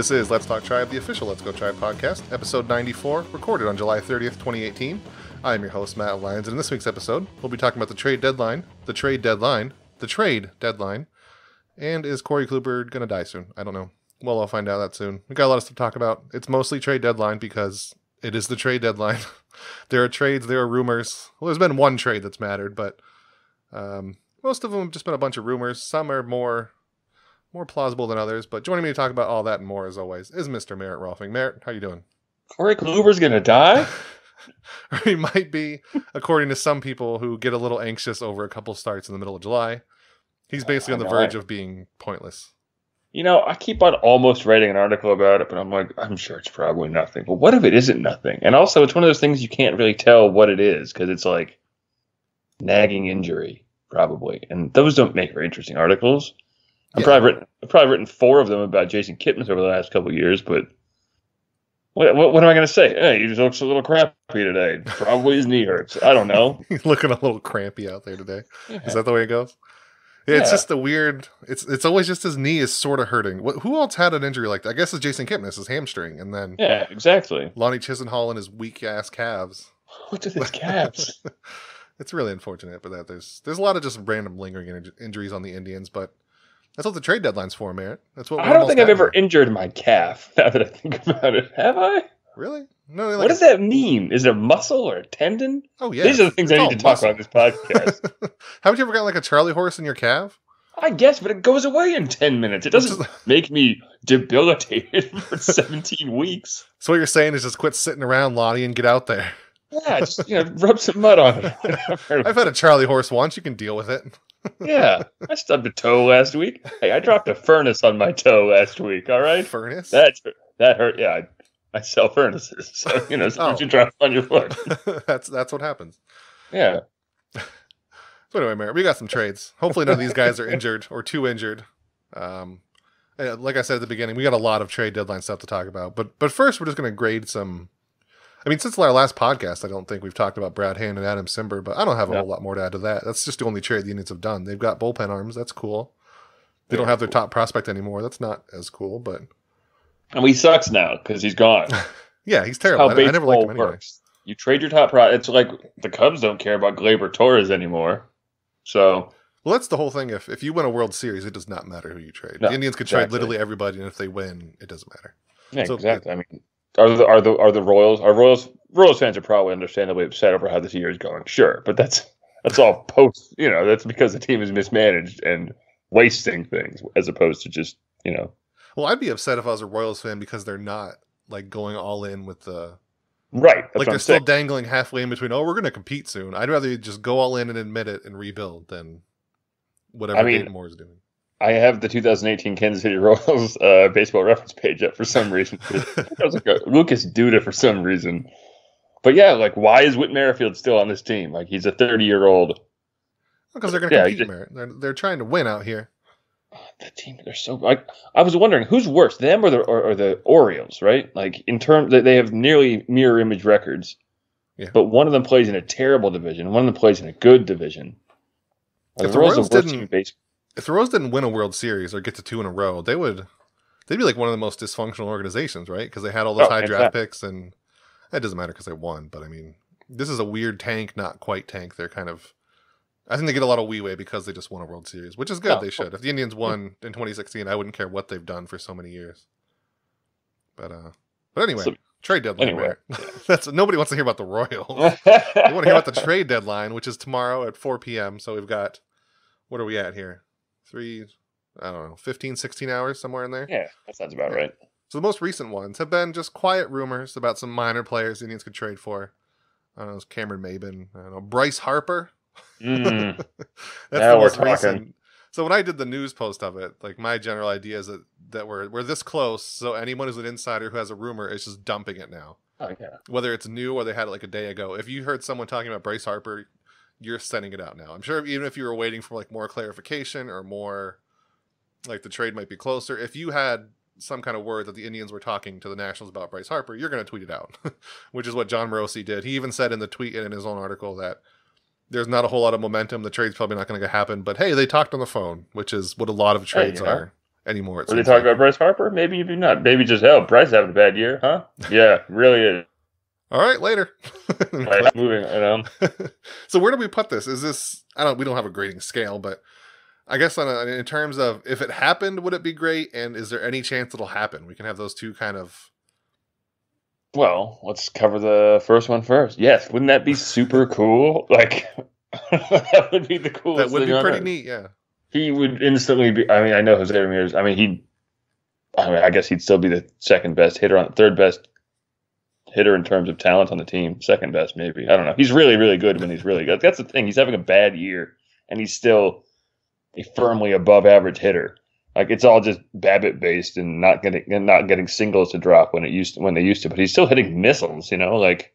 This is Let's Talk Tribe, the official Let's Go Tribe podcast, episode 94, recorded on July 30th, 2018. I am your host, Matt Lyons, and in this week's episode, we'll be talking about the trade deadline, and is Corey Kluber going to die soon? I don't know. Well, I'll find out that soon. We got a lot of stuff to talk about. It's mostly trade deadline because it is the trade deadline. There are trades, there are rumors. Well, there's been one trade that's mattered, but most of them have just been a bunch of rumors. Some are more plausible than others, but joining me to talk about all that and more, as always, is Mr. Merritt Rolfing. Merritt, how you doing? Corey Kluber's going to die? Or he might be, according to some people who get a little anxious over a couple starts in the middle of July. He's basically on the verge of being pointless. You know, I keep on almost writing an article about it, but I'm like, I'm sure it's probably nothing. But what if it isn't nothing? And also, it's one of those things you can't really tell what it is, because it's like nagging injury, probably. And those don't make very interesting articles. I've probably written 4 of them about Jason Kipnis over the last couple of years, but what am I going to say? Hey, he just looks a little crappy today. Probably his knee hurts. I don't know. He's looking a little crampy out there today. Yeah. Is that the way it goes? Yeah, it's just a weird. It's always just his knee is sort of hurting. Who else had an injury like that? I guess it's Jason Kipnis, his hamstring, and then exactly. Lonnie Chisenhall and his weak ass calves. What's with his calves? It's really unfortunate, but there's a lot of just random lingering injuries on the Indians, but. That's what the trade deadline's for, Merritt. That's what. I don't think I've ever injured my calf. Now that I think about it, have I? Really? No. What does that mean? Is it a muscle or a tendon? Oh yeah. These are the things I need to talk about in this podcast. Haven't you ever got like a Charlie horse in your calf? I guess, but it goes away in 10 minutes. It doesn't make me debilitated for 17 weeks. So what you're saying is just quit sitting around, Lonnie, and get out there. Yeah, just rub some mud on it. I've had a Charlie horse once. You can deal with it. Yeah, I stubbed a toe last week. Hey, I dropped a furnace on my toe last week. All right, furnace that hurt. Yeah, I sell furnaces, so sometimes you drop on your foot. that's what happens. Yeah. So anyway, Merritt, we got some trades. Hopefully, none of these guys are injured or too injured. Like I said at the beginning, we got a lot of trade deadline stuff to talk about. But first, we're just going to grade some. I mean, since our last podcast, I don't think we've talked about Brad Hand and Adam Simber, but I don't have a whole lot more to add to that. That's just the only trade the Indians have done. They've got bullpen arms. That's cool. They don't have their top prospect anymore. That's not as cool, but... And he sucks now because he's gone. Yeah, he's terrible. I never liked him anyway. Works. You trade your top prospect. It's like the Cubs don't care about Gleyber Torres anymore. So... Well, that's the whole thing. If you win a World Series, it does not matter who you trade. No, the Indians could trade literally everybody, and if they win, it doesn't matter. Yeah, so, exactly. I mean... Are the Royals fans are probably understandably upset over how this year is going. Sure, but that's all post. That's because the team is mismanaged and wasting things as opposed to just. Well, I'd be upset if I was a Royals fan because they're not like going all in with the. Right. Like they're still dangling halfway in between. Oh, we're going to compete soon. I'd rather just go all in and admit it and rebuild than whatever Dayton Moore is doing. I have the 2018 Kansas City Royals baseball reference page up for some reason. That was like a Lucas Duda for some reason. But yeah, like why is Whit Merrifield still on this team? Like he's a 30-year-old. Because they're going to compete, Merritt. They're trying to win out here. The team, they're so. I was wondering who's worse, them or the Orioles, right? Like in terms that they have nearly mirror image records. Yeah. But one of them plays in a terrible division. One of them plays in a good division. If the Royals didn't win a World Series or get to 2 in a row, they'd be like one of the most dysfunctional organizations, right? Because they had all those high draft picks, and it doesn't matter because they won. But I mean, this is a weird tank, not quite tank. They're kind of, I think they get a lot of leeway because they just won a World Series, which is good. They should. If the Indians won in 2016, I wouldn't care what they've done for so many years. But anyway, trade deadline. Anyway, that's nobody wants to hear about the Royals. They want to hear about the trade deadline, which is tomorrow at 4 p.m. So we've got, what are we at here? 15, 16 hours, somewhere in there. Yeah, that sounds about right. So the most recent ones have been just quiet rumors about some minor players the Indians could trade for. I don't know, Cameron Maben. I don't know, Bryce Harper. That's the most recent. So when I did the news post of it, like my general idea is that we're this close, so anyone who's an insider who has a rumor is just dumping it now. Oh, yeah. Whether it's new or they had it like a day ago. If you heard someone talking about Bryce Harper, you're sending it out now. I'm sure even if you were waiting for like more clarification or more like the trade might be closer, if you had some kind of word that the Indians were talking to the Nationals about Bryce Harper, you're going to tweet it out, which is what John Morosi did. He even said in the tweet and in his own article that there's not a whole lot of momentum. The trade's probably not going to happen, but hey, they talked on the phone, which is what a lot of trades are. anymore. Were they talking about Bryce Harper? Maybe not. Maybe just, Bryce is having a bad year, huh? Yeah, really is. All right, later. Right, moving. So where do we put this? Is this? We don't have a grading scale, but I guess in terms of if it happened, would it be great? And is there any chance it'll happen? We can have those two kind of. Well, let's cover the first one first. Yes, wouldn't that be super cool? Like, that would be the coolest. That would be pretty neat. Yeah, he would instantly be. I mean, I know Jose Ramirez. I mean, I guess he'd still be the second best hitter third best hitter in terms of talent on the team. Second best, maybe. I don't know. He's really, really good when he's really good. That's the thing. He's having a bad year, and he's still a firmly above average hitter. Like, it's all just BABIP based and not getting singles to drop when they used to. But he's still hitting missiles. Like,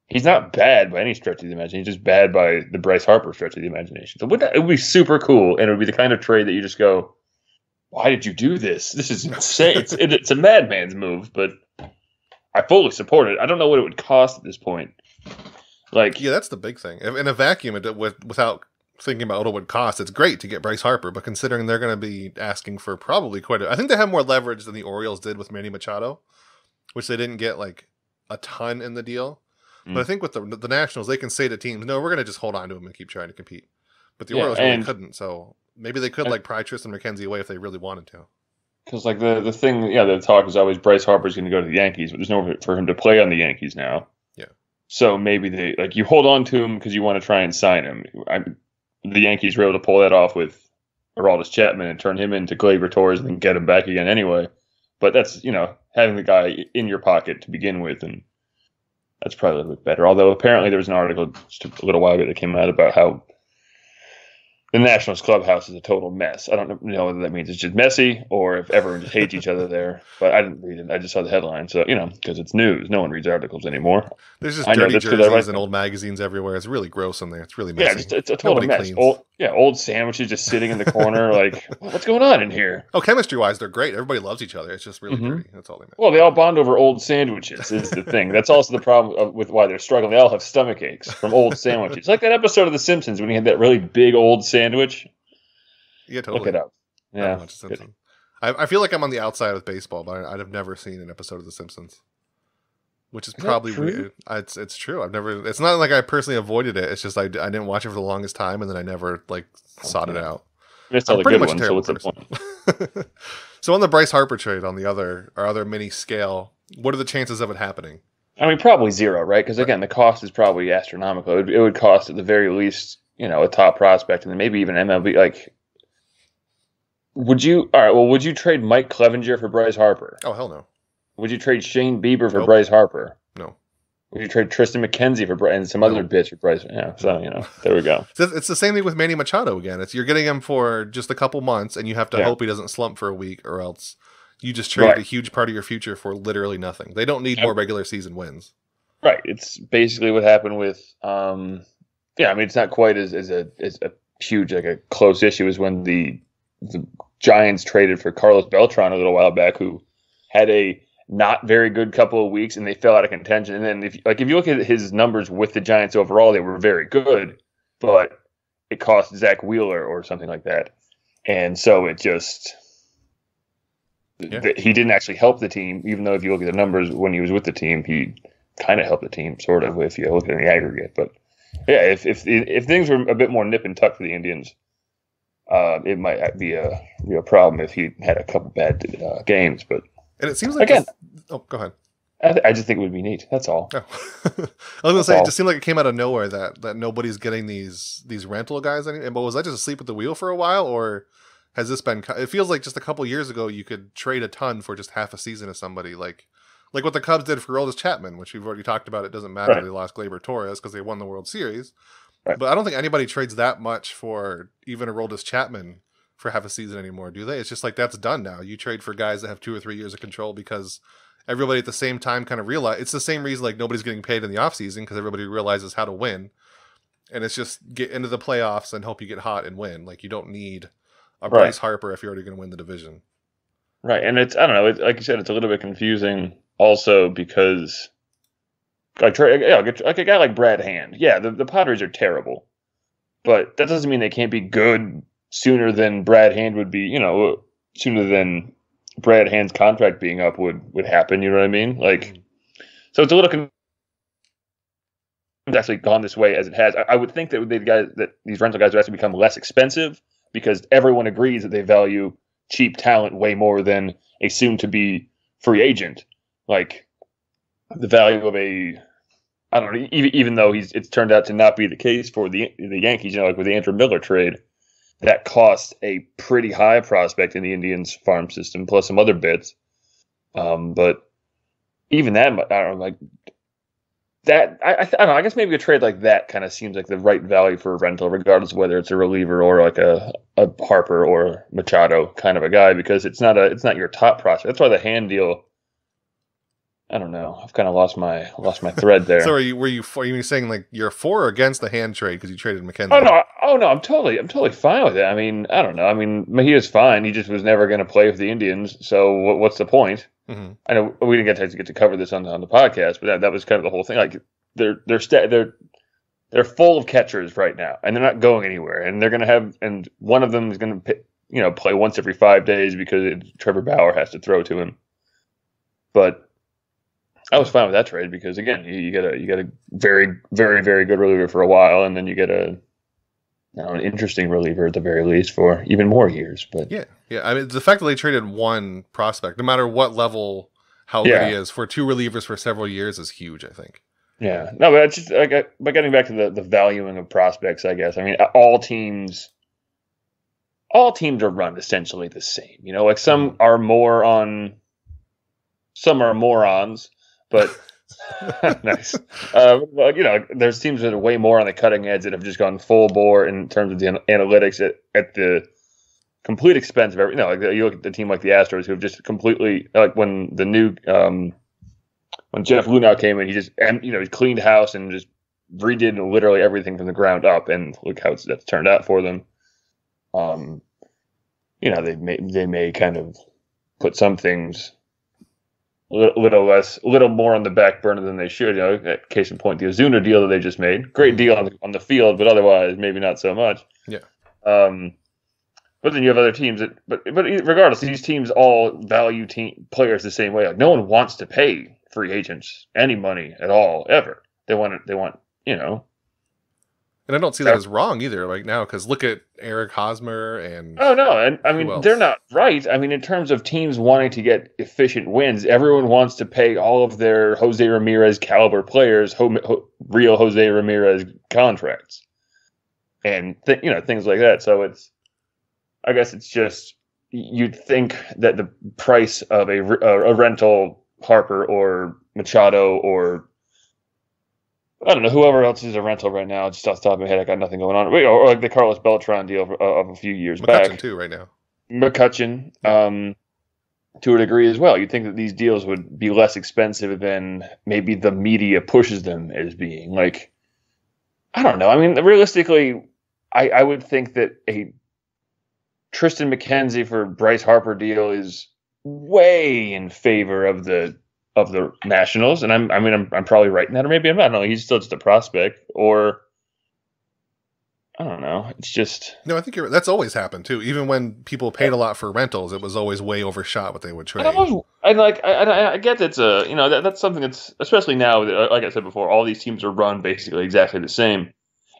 he's not bad by any stretch of the imagination. He's just bad by the Bryce Harper stretch of the imagination. So it would be super cool, and it would be the kind of trade that you just go, "Why did you do this? This is insane." It's a madman's move, but I fully support it. I don't know what it would cost at this point. Like, yeah, that's the big thing. In a vacuum, without thinking about what it would cost, it's great to get Bryce Harper, but considering they're going to be asking for probably I think they have more leverage than the Orioles did with Manny Machado, which they didn't get like a ton in the deal. But I think with the Nationals, they can say to teams, "No, we're going to just hold on to him and keep trying to compete." But the Orioles really couldn't, so maybe they could pry Tristan McKenzie away if they really wanted to. Because like the thing, the talk is always Bryce Harper's going to go to the Yankees, but there's nowhere for him to play on the Yankees now. Yeah. So maybe you hold on to him because you want to try and sign him. The Yankees were able to pull that off with Aroldis Chapman and turn him into Gleyber Torres and then get him back again anyway. But that's, having the guy in your pocket to begin with, and that's probably a little bit better. Although apparently there was an article just a little while ago that came out about how the Nationals clubhouse is a total mess. I don't know whether that means it's just messy or if everyone just hates each other there. But I didn't read it. I just saw the headline. So, because it's news. No one reads articles anymore. There's just dirty jerseys and old magazines everywhere. It's really gross in there. It's really messy. Yeah, it's a total mess. Old sandwiches just sitting in the corner. Like, what's going on in here? Oh, chemistry-wise, they're great. Everybody loves each other. It's just really dirty. That's all they meant. Well, they all bond over old sandwiches is the thing. That's also the problem with why they're struggling. They all have stomach aches from old sandwiches. It's like that episode of The Simpsons when he had that really big old sandwich. Yeah, totally. Look it up. Yeah. I feel like I'm on the outside with baseball, but I'd have never seen an episode of The Simpsons, which is probably weird. It's true. It's not like I personally avoided it. It's just I didn't watch it for the longest time, and then I never sought it out. It's all pretty much terrible. So what's the point? So on the Bryce Harper trade, on the other mini scale, what are the chances of it happening? I mean, probably zero, right? Because again, the cost is probably astronomical. It would cost at the very least, a top prospect, and then maybe even MLB. Would you trade Mike Clevenger for Bryce Harper? Oh, hell no. Would you trade Shane Bieber for Bryce Harper? No. Would you trade Tristan McKenzie for Bryce and some other bitch for Bryce? Yeah, so, there we go. It's the same thing with Manny Machado again. You're getting him for just a couple months, and you have to hope he doesn't slump for a week, or else you just trade a huge part of your future for literally nothing. They don't need more regular season wins. Right. It's basically what happened with, it's not quite as a huge, a close issue as when the Giants traded for Carlos Beltran a little while back, who had a not very good couple of weeks, and they fell out of contention. And then if you look at his numbers with the Giants overall, they were very good, but it cost Zach Wheeler or something like that. And so it just he didn't actually help the team, even though if you look at the numbers when he was with the team, he kind of helped the team, sort of, if you look at the aggregate. But yeah, if things were a bit more nip and tuck for the Indians, it might be a real problem if he had a couple bad games. But and it seems like again, go ahead. I just think it would be neat. That's all. Oh. I was gonna say it just seemed like it came out of nowhere that nobody's getting these rental guys anymore. But was I just asleep at the wheel for a while, or has this been? It feels like just a couple years ago you could trade a ton for just half a season of somebody, like what the Cubs did for Aroldis Chapman, which we've already talked about. It doesn't matter they lost Gleyber Torres because they won the World Series. Right. But I don't think anybody trades that much for even Aroldis Chapman for half a season anymore, do they? It's just like that's done now. You trade for guys that have 2 or 3 years of control because everybody at the same time kind of realize it's the same reason like nobody's getting paid in the offseason because everybody realizes how to win. And it's just get into the playoffs and hope you get hot and win. Like you don't need a Bryce Harper if you're already going to win the division. Right. And I don't know, like you said, it's a little bit confusing also because like a guy like Brad Hand. Yeah, the Padres are terrible. But that doesn't mean they can't be good sooner than Brad Hand would be, sooner than Brad Hand's contract being up would happen. You know what I mean? Like, so it's a little it's actually gone this way as it has. I would think that these rental guys would actually become less expensive because everyone agrees that they value cheap talent way more than a soon-to-be free agent. Like, the value of I don't know, even though it's turned out to not be the case for the Yankees, like with the Andrew Miller trade, that cost a pretty high prospect in the Indians farm system, plus some other bits. But even that, I don't know, like that. I don't know. I guess maybe a trade like that kind of seems like the right value for a rental, regardless of whether it's a reliever or like a Harper or Machado kind of a guy, because it's not your top prospect. That's why the Hand deal. I don't know. I've kind of lost my thread there. So are you saying like you're for or against the Hand trade because you traded McKenzie? Oh no, I'm totally fine with it. I mean, I don't know. I mean, Mejia's fine. He just was never going to play with the Indians. So what's the point? Mm-hmm. I know we didn't get to cover this on the podcast, but that was kind of the whole thing. Like they're full of catchers right now, and they're not going anywhere. And they're going to have, and one of them is going to play once every 5 days because Trevor Bauer has to throw to him. But I was fine with that trade because, again, you get a very, very, very good reliever for a while, and then you get an interesting reliever at the very least for even more years. But yeah. I mean, the fact that they traded one prospect, no matter what level, how good he is, for two relievers for several years is huge, I think. Yeah, no, but it's just but getting back to the valuing of prospects, I guess. I mean, all teams are run essentially the same. Like some are morons. But nice. There's teams that are way more on the cutting edge that have just gone full bore in terms of the analytics at the complete expense of every. Like you look at the team like the Astros, who have just completely, like when the new when Jeff Luhnow came in, he just he cleaned house and just redid literally everything from the ground up, and look how that's turned out for them. They may kind of put some things little more on the back burner than they should. Case in point, the Ozuna deal that they just made, great deal on the field, but otherwise maybe not so much. Yeah. But then you have other teams but regardless, these teams all value players the same way. Like no one wants to pay free agents any money at all ever. They want. And I don't see that as wrong either. Like now, because look at Eric Hosmer and. Oh no, and I mean they're not right. I mean, in terms of teams wanting to get efficient wins, everyone wants to pay all of their Jose Ramirez caliber players real Jose Ramirez contracts, and things like that. So I guess it's just you'd think that the price of a rental Harper or Machado or I don't know, whoever else is a rental right now, just off the top of my head, I got nothing going on. Or like the Carlos Beltran deal of a few years back. McCutchen, too, right now. McCutchen, to a degree as well. You'd think that these deals would be less expensive than maybe the media pushes them as being. Like, I don't know. I mean, realistically, I would think that a Tristan McKenzie for Bryce Harper deal is way in favor of the Nationals, and I'm probably right in that, or maybe I'm not. I don't know. He's still just a prospect, or I don't know. It's just no. I think that's always happened too. Even when people paid a lot for rentals, it was always way overshot what they would trade. I get that's that's something that's especially now. Like I said before, all these teams are run basically exactly the same.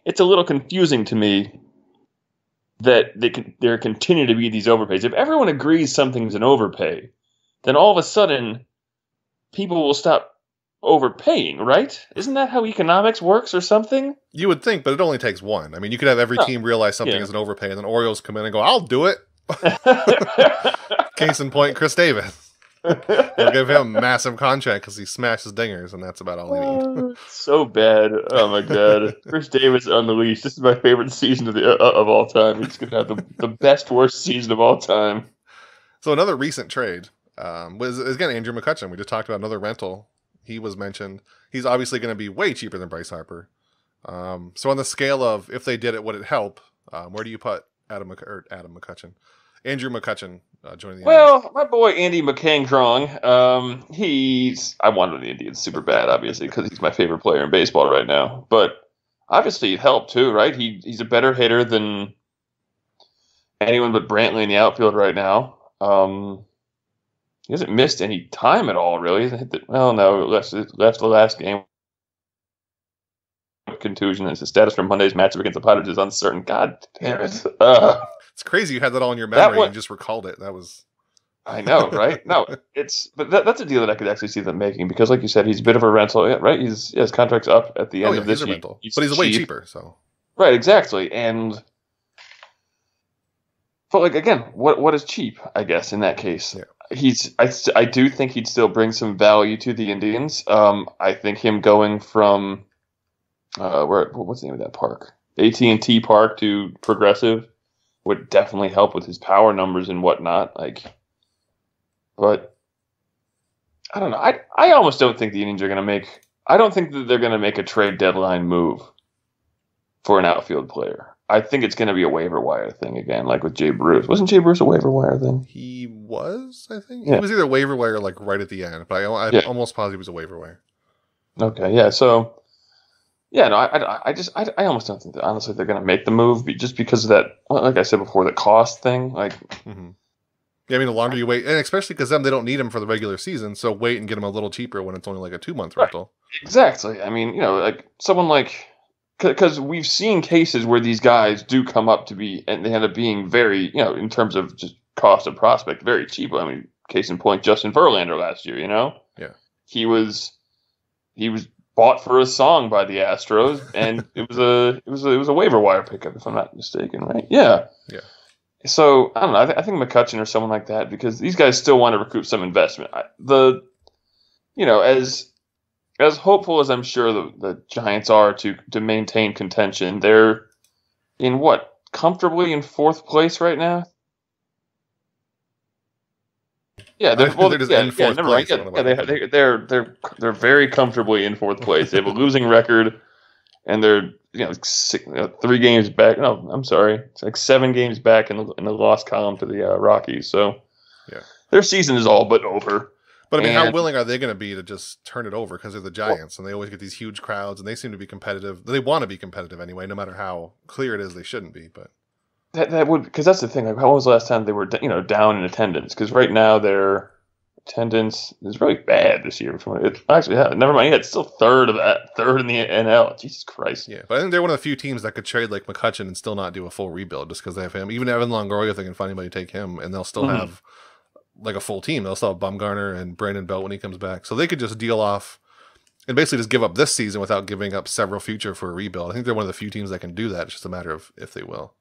It's a little confusing to me that there continue to be these overpays. If everyone agrees something's an overpay, then all of a sudden people will stop overpaying, right? Isn't that how economics works or something? You would think, but it only takes one. I mean, you could have every team realize something is an overpay, and then Orioles come in and go, I'll do it. Case in point, Chris Davis. They'll give him a massive contract because he smashes dingers, and that's about all he needs. So bad. Oh, my God. Chris Davis Unleashed. This is my favorite season of all time. He's going to have the best, worst season of all time. So another recent trade was, again, Andrew McCutchen. We just talked about another rental. He was mentioned. He's obviously going to be way cheaper than Bryce Harper. So on the scale of if they did it, would it help? Where do you put Andrew McCutchen joining the Indians? My boy Andy McCangrong, I wanted the Indians super bad, obviously, because he's my favorite player in baseball right now. But obviously it helped too, right? He's a better hitter than anyone but Brantley in the outfield right now. He hasn't missed any time at all, really. He hasn't hit left the last game with contusion. His status from Monday's matchup against the Pirates is uncertain. God damn it. It's crazy you had that all in your memory and just recalled it. That was... I know, right? No, but that's a deal that I could actually see them making because, like you said, he's a bit of a rental, right? His contract's up at the end of this year. Rental. But he's way cheaper, so... Right, exactly. But like again, what is cheap? I guess in that case, I do think he'd still bring some value to the Indians. I think him going from what's the name of that park? AT&T Park to Progressive would definitely help with his power numbers and whatnot. But I don't know. I almost don't think the Indians are going to make. I don't think that they're going to make a trade deadline move for an outfield player. I think it's going to be a waiver wire thing again, like with Jay Bruce. Wasn't Jay Bruce a waiver wire thing? He was, I think. Yeah. He was either waiver wire like right at the end, but I'm almost positive he was a waiver wire. Okay, yeah. So, yeah, no, I almost don't think that honestly they're going to make the move just because of that. Like I said before, the cost thing. Mm-hmm. Yeah, I mean, the longer you wait, and especially because they don't need him for the regular season, so wait and get him a little cheaper when it's only like a 2-month rental. Exactly. I mean, like someone like. Because we've seen cases where these guys do come up to be, and they end up being very, in terms of just cost of prospect, very cheap. I mean, case in point, Justin Verlander last year, Yeah. He was bought for a song by the Astros, and it was a waiver wire pickup, if I'm not mistaken, right? Yeah. Yeah. So, I don't know. I think McCutchen or someone like that, because these guys still want to recoup some investment. As hopeful as I'm sure the Giants are to maintain contention, they're in comfortably in 4th place right now. Yeah, they're just in 4th place. They're very comfortably in 4th place. They have a losing record, and they're 3 games back. No, I'm sorry, it's like 7 games back in the loss column to the Rockies. So yeah, their season is all but over. But I mean, how willing are they going to be to just turn it over? Because they're the Giants, and they always get these huge crowds, and they seem to be competitive. They want to be competitive anyway, no matter how clear it is they shouldn't be. But that would, because that's the thing. Like, when was the last time they were down in attendance? Because right now their attendance is really bad this year. Never mind. Yeah, it's still third in the NL. Jesus Christ. Yeah, but I think they're one of the few teams that could trade like McCutchen and still not do a full rebuild just because they have him. Even Evan Longoria, if they can find anybody to take him, and they'll still have like a full team. They'll still have Bumgarner and Brandon Belt when he comes back. So they could just deal off and basically just give up this season without giving up several future for a rebuild. I think they're one of the few teams that can do that. It's just a matter of if they will.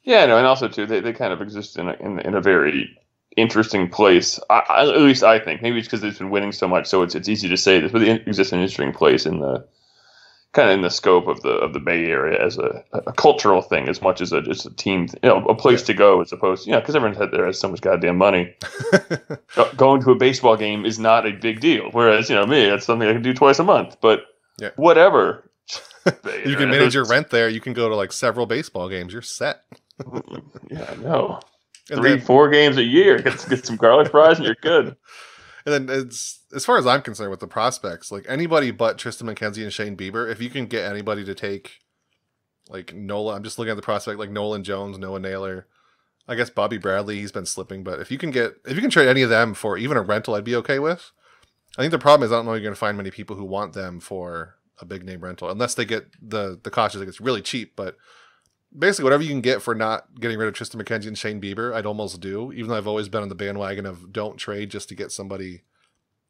Yeah, no, and also too, they kind of exist in a very interesting place. At least I think. Maybe it's because they've been winning so much, so it's easy to say this, but they exist in an interesting place in the kind of in the scope of the Bay Area as a cultural thing, as much as just a team, a place to go, as opposed to, because everyone's there has so much goddamn money. Going to a baseball game is not a big deal. Whereas, me, it's something I can do twice a month. But whatever. You can manage your rent there. You can go to like several baseball games. You're set. Yeah, I know. 3-4 games a year. Get some garlic fries and you're good. And then as far as I'm concerned with the prospects, like anybody but Tristan McKenzie and Shane Bieber, if you can get anybody to take like Nola, I'm just looking at the prospect like Nolan Jones, Noah Naylor, I guess Bobby Bradley, he's been slipping, but if you can trade any of them for even a rental, I'd be okay with. I think the problem is I don't know you're going to find many people who want them for a big name rental unless they get the cost like it's really cheap, but basically whatever you can get for not getting rid of Tristan McKenzie and Shane Bieber, I'd almost do, even though I've always been on the bandwagon of don't trade just to get somebody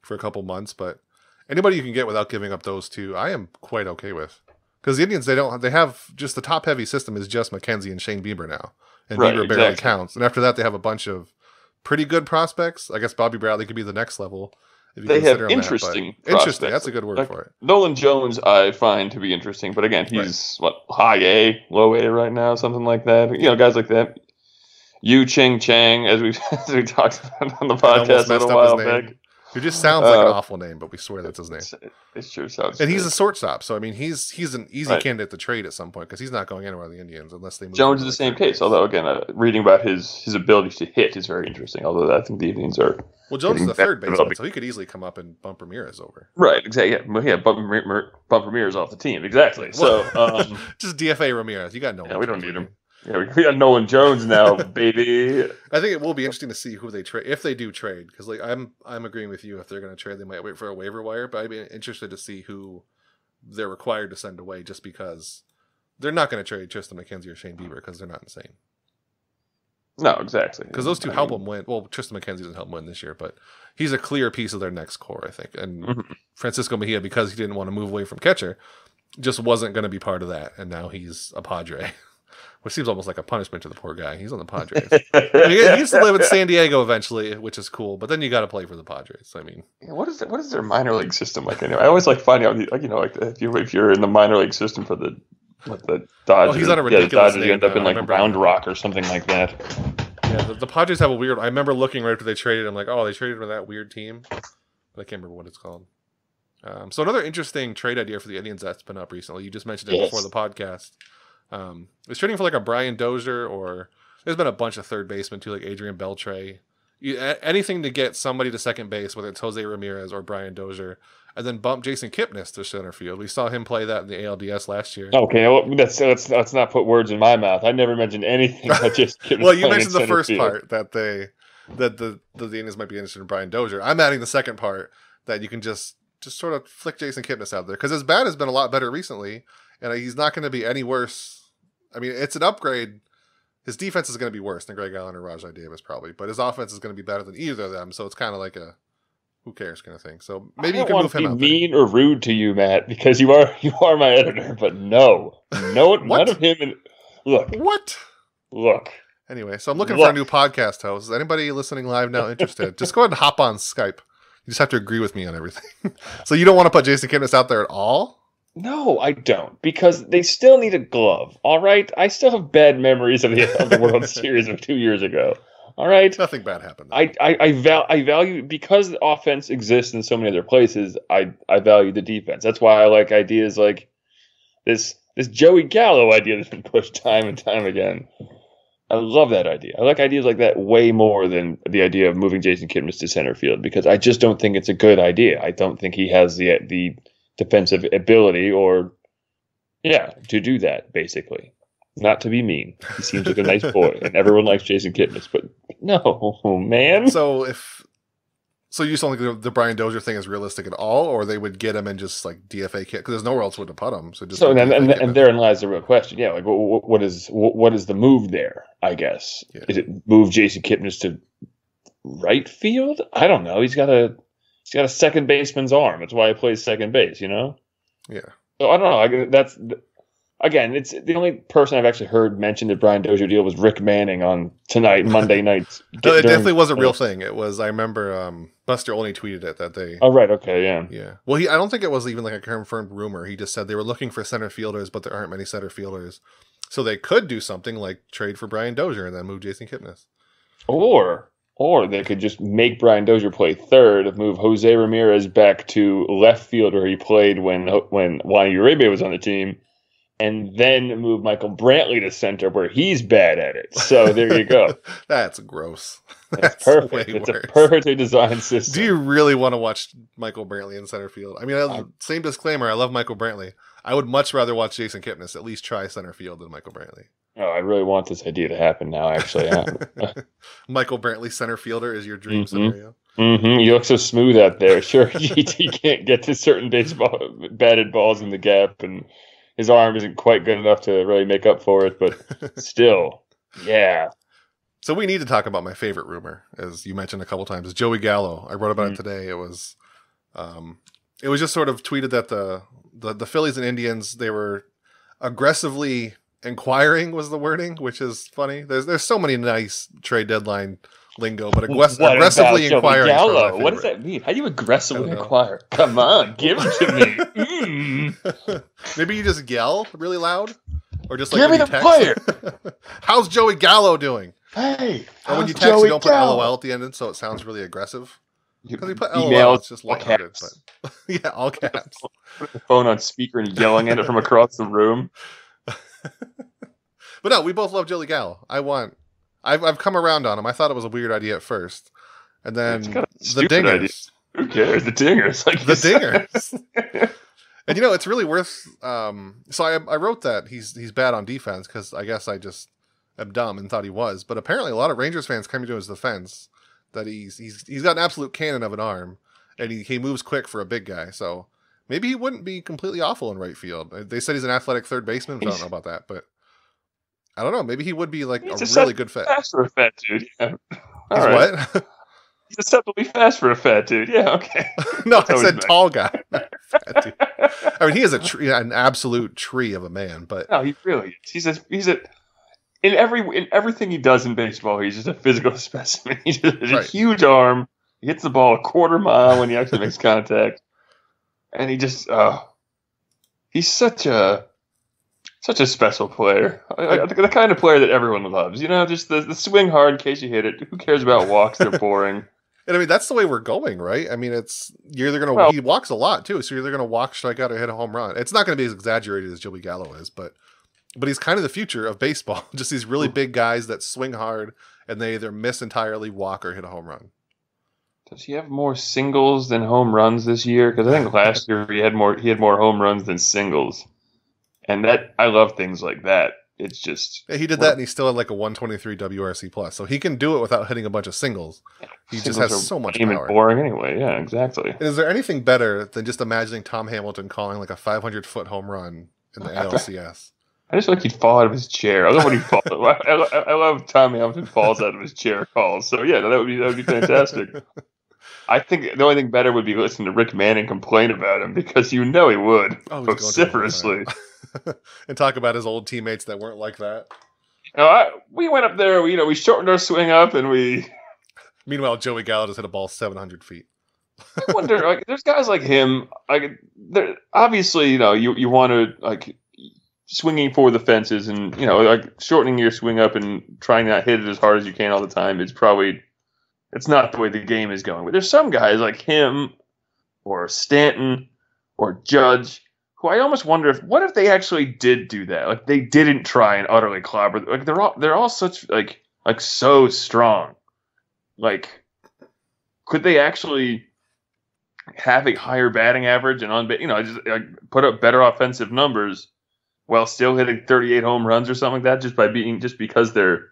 for a couple months. But anybody you can get without giving up those two, I am quite okay with. Because the Indians, they have just the top heavy system is just McKenzie and Shane Bieber now. And Bieber barely counts. And after that, they have a bunch of pretty good prospects. I guess Bobby Bradley could be the next level. They have interesting prospects. Interesting, that's a good word for it. Nolan Jones, I find to be interesting, but again, he's high A, low A right now, something like that. Guys like that. Yu Ching Chang, as we talked about on the podcast a little while back. Who just sounds like an awful name, but we swear that's his name. It sure sounds. And he's a shortstop, so I mean, he's an easy candidate to trade at some point because he's not going anywhere with the Indians unless they move. Jones is the same case, although again, reading about his ability to hit is very interesting. Although I think the Indians are. Well, Jones is the third baseman, so he could easily come up and bump Ramirez over. Right, exactly. Yeah, bump Ramirez off the team. Exactly. So just DFA Ramirez. You got no. Yeah, we don't need him. Yeah, we got Nolan Jones now, baby. I think it will be interesting to see who they trade if they do trade, because like I'm agreeing with you. If they're going to trade, they might wait for a waiver wire. But I'd be interested to see who they're required to send away, just because they're not going to trade Tristan McKenzie or Shane Bieber because they're not insane. No, exactly. Because those two help them win. Well, Tristan McKenzie doesn't help them win this year, but he's a clear piece of their next core, I think. And Francisco Mejia, because he didn't want to move away from catcher, just wasn't going to be part of that. And now he's a Padre. Which seems almost like a punishment to the poor guy. He's on the Padres. He used to live in San Diego eventually, which is cool. But then you got to play for the Padres. I mean, what is their minor league system like anyway? I always like finding out, like, like if you're in the minor league system for the Dodgers. Oh, he's on a ridiculous name. You end up in like Round Rock or something like that. Yeah, the Padres have a weird. I remember looking right after they traded. I'm like, oh, they traded for that weird team, but I can't remember what it's called. So another interesting trade idea for the Indians that's been up recently. You just mentioned it before the podcast. It's trading for like a Brian Dozier, or there's been a bunch of third basemen too, like Adrian Beltre. Anything to get somebody to second base, whether it's Jose Ramirez or Brian Dozier, and then bump Jason Kipnis to center field. We saw him play that in the ALDS last year. Okay, well, let's not put words in my mouth. I never mentioned anything about just Kipnis. Well, you mentioned the first part that the Indians might be interested in Brian Dozier. I'm adding the second part that you can just sort of flick Jason Kipnis out there, because his bat has been a lot better recently, and he's not going to be any worse. I mean, it's an upgrade. His defense is going to be worse than Greg Allen or Rajai Davis probably, but his offense is going to be better than either of them. So it's kind of like a who cares kind of thing. So maybe you can move him out. I don't want to be mean or rude to you, Matt, because you are my editor. But no, none of him. Look. Anyway, so I'm looking for a new podcast host. Is anybody listening live now interested? Just go ahead and hop on Skype. You just have to agree with me on everything. So you don't want to put Jason Kipnis out there at all? No, I don't, because they still need a glove. All right, I still have bad memories of the World Series of 2 years ago. All right, nothing bad happened. I value, because the offense exists in so many other places. I value the defense. That's why I like ideas like this Joey Gallo idea that's been pushed time and time again. I love that idea. I like ideas like that way more than the idea of moving Jason Kipnis to center field, because I just don't think it's a good idea. I don't think he has the defensive ability to do that, basically. Not to be mean. He seems like a nice boy, and everyone likes Jason Kipnis, but no, man. So you just don't think the Brian Dozier thing is realistic at all, or they would get him and just like DFA kit, because there's nowhere else would have put him. And therein lies the real question. Yeah, like what is the move there? I guess is it move Jason Kipnis to right field? I don't know. He's got a second baseman's arm. That's why he plays second base. You know. Yeah. So I don't know. That's. Again, it's the only person I've actually heard mention the Brian Dozier deal was Rick Manning on Monday night. No, it definitely was a real thing. It was. I remember Buster only tweeted it that day. Oh, right. Okay. Yeah. Yeah. Well, I don't think it was even like a confirmed rumor. He just said they were looking for center fielders, but there aren't many center fielders, so they could do something like trade for Brian Dozier and then move Jason Kipnis. Or they could just make Brian Dozier play third, move Jose Ramirez back to left field where he played when Juan Uribe was on the team, and then move Michael Brantley to center where he's bad at it. So there you go. That's gross. That's perfect. It's a perfectly designed system. Do you really want to watch Michael Brantley in center field? I mean, same disclaimer. I love Michael Brantley. I would much rather watch Jason Kipnis at least try center field than Michael Brantley. Oh, I really want this idea to happen now, actually. Michael Brantley center fielder is your dream scenario. Mm-hmm. You look so smooth out there. Sure, he can't get to certain batted balls in the gap, and his arm isn't quite good enough to really make up for it, but still, yeah. So we need to talk about my favorite rumor, as you mentioned a couple times, is Joey Gallo. I wrote about it today. It was just sort of tweeted that the Phillies and Indians, they were aggressively inquiring was the wording, which is funny. There's so many nice trade dedeline lingo, but aggressively inquiring. What does that mean? How do you aggressively inquire? Come on, give it to me. Maybe you just yell really loud, or just give me the player. How's Joey Gallo doing? Hey, or when you text, you don't put LOL at the end, so it sounds really aggressive. Because you put LOL, it's just lighthearted. But yeah, all caps. Put the phone on speaker and yelling at it from across the room. But no, we both love Joey Gallo. I've come around on him. I thought it was a weird idea at first, and then the dingers. Idea. Who cares? The dingers, like the dingers. And it's really worth. So I wrote that he's bad on defense because I guess I just dumb and thought he was. But apparently a lot of Rangers fans coming to his defense that he's got an absolute cannon of an arm, and he moves quick for a big guy. So maybe he wouldn't be completely awful in right field. They said he's an athletic third baseman, but I don't know about that. But I don't know. Maybe he would be like a really good fit. Fast for a fat dude. Yeah. He's right. What? He's acceptably fast for a fat dude. Yeah, okay. No, I said tall guy. Fat dude. I mean, he is an absolute tree of a man. But no, he really is. He's a in everything he does in baseball, he's just a physical specimen. He just has a huge arm. He hits the ball a quarter mile when he actually makes contact, and he just he's such a special player. The kind of player that everyone loves. Just the swing hard in case you hit it. Who cares about walks? They're boring. And I mean, that's the way we're going, right? I mean, you're either going to, he walks a lot too. So you're either going to walk, strike out, or hit a home run. It's not going to be as exaggerated as Joey Gallo is, but he's kind of the future of baseball. Just these really big guys that swing hard and they either miss entirely, walk, or hit a home run. Does he have more singles than home runs this year? Because I think last year he had more home runs than singles. And I love things like that. It's just he did that, and he still had like a 123 WRC plus, so he can do it without hitting a bunch of singles. He just has so much power. Boring anyway, yeah, exactly. And is there anything better than just imagining Tom Hamilton calling like a 500-foot home run in the ALCS? I just feel like he'd fall out of his chair. I love when he falls. I love Tom Hamilton falls out of his chair calls. So yeah, that would be fantastic. I think the only thing better would be listening to Rick Manning complain about him, because he would vociferously. And talk about his old teammates that weren't like that. We went up there, we shortened our swing up, and we... Meanwhile, Joey Gallo just hit a ball 700 feet. I wonder, there's guys like him, obviously, you want to, swinging for the fences and, shortening your swing up and trying not to hit it as hard as you can all the time, it's not the way the game is going. But there's some guys like him, or Stanton, or Judge, who I almost wonder what if they actually did do that? Like, they didn't try and utterly clobber. Like, they're all such like so strong. Like, could they actually have a higher batting average and just put up better offensive numbers while still hitting 38 home runs or something like that, just because they're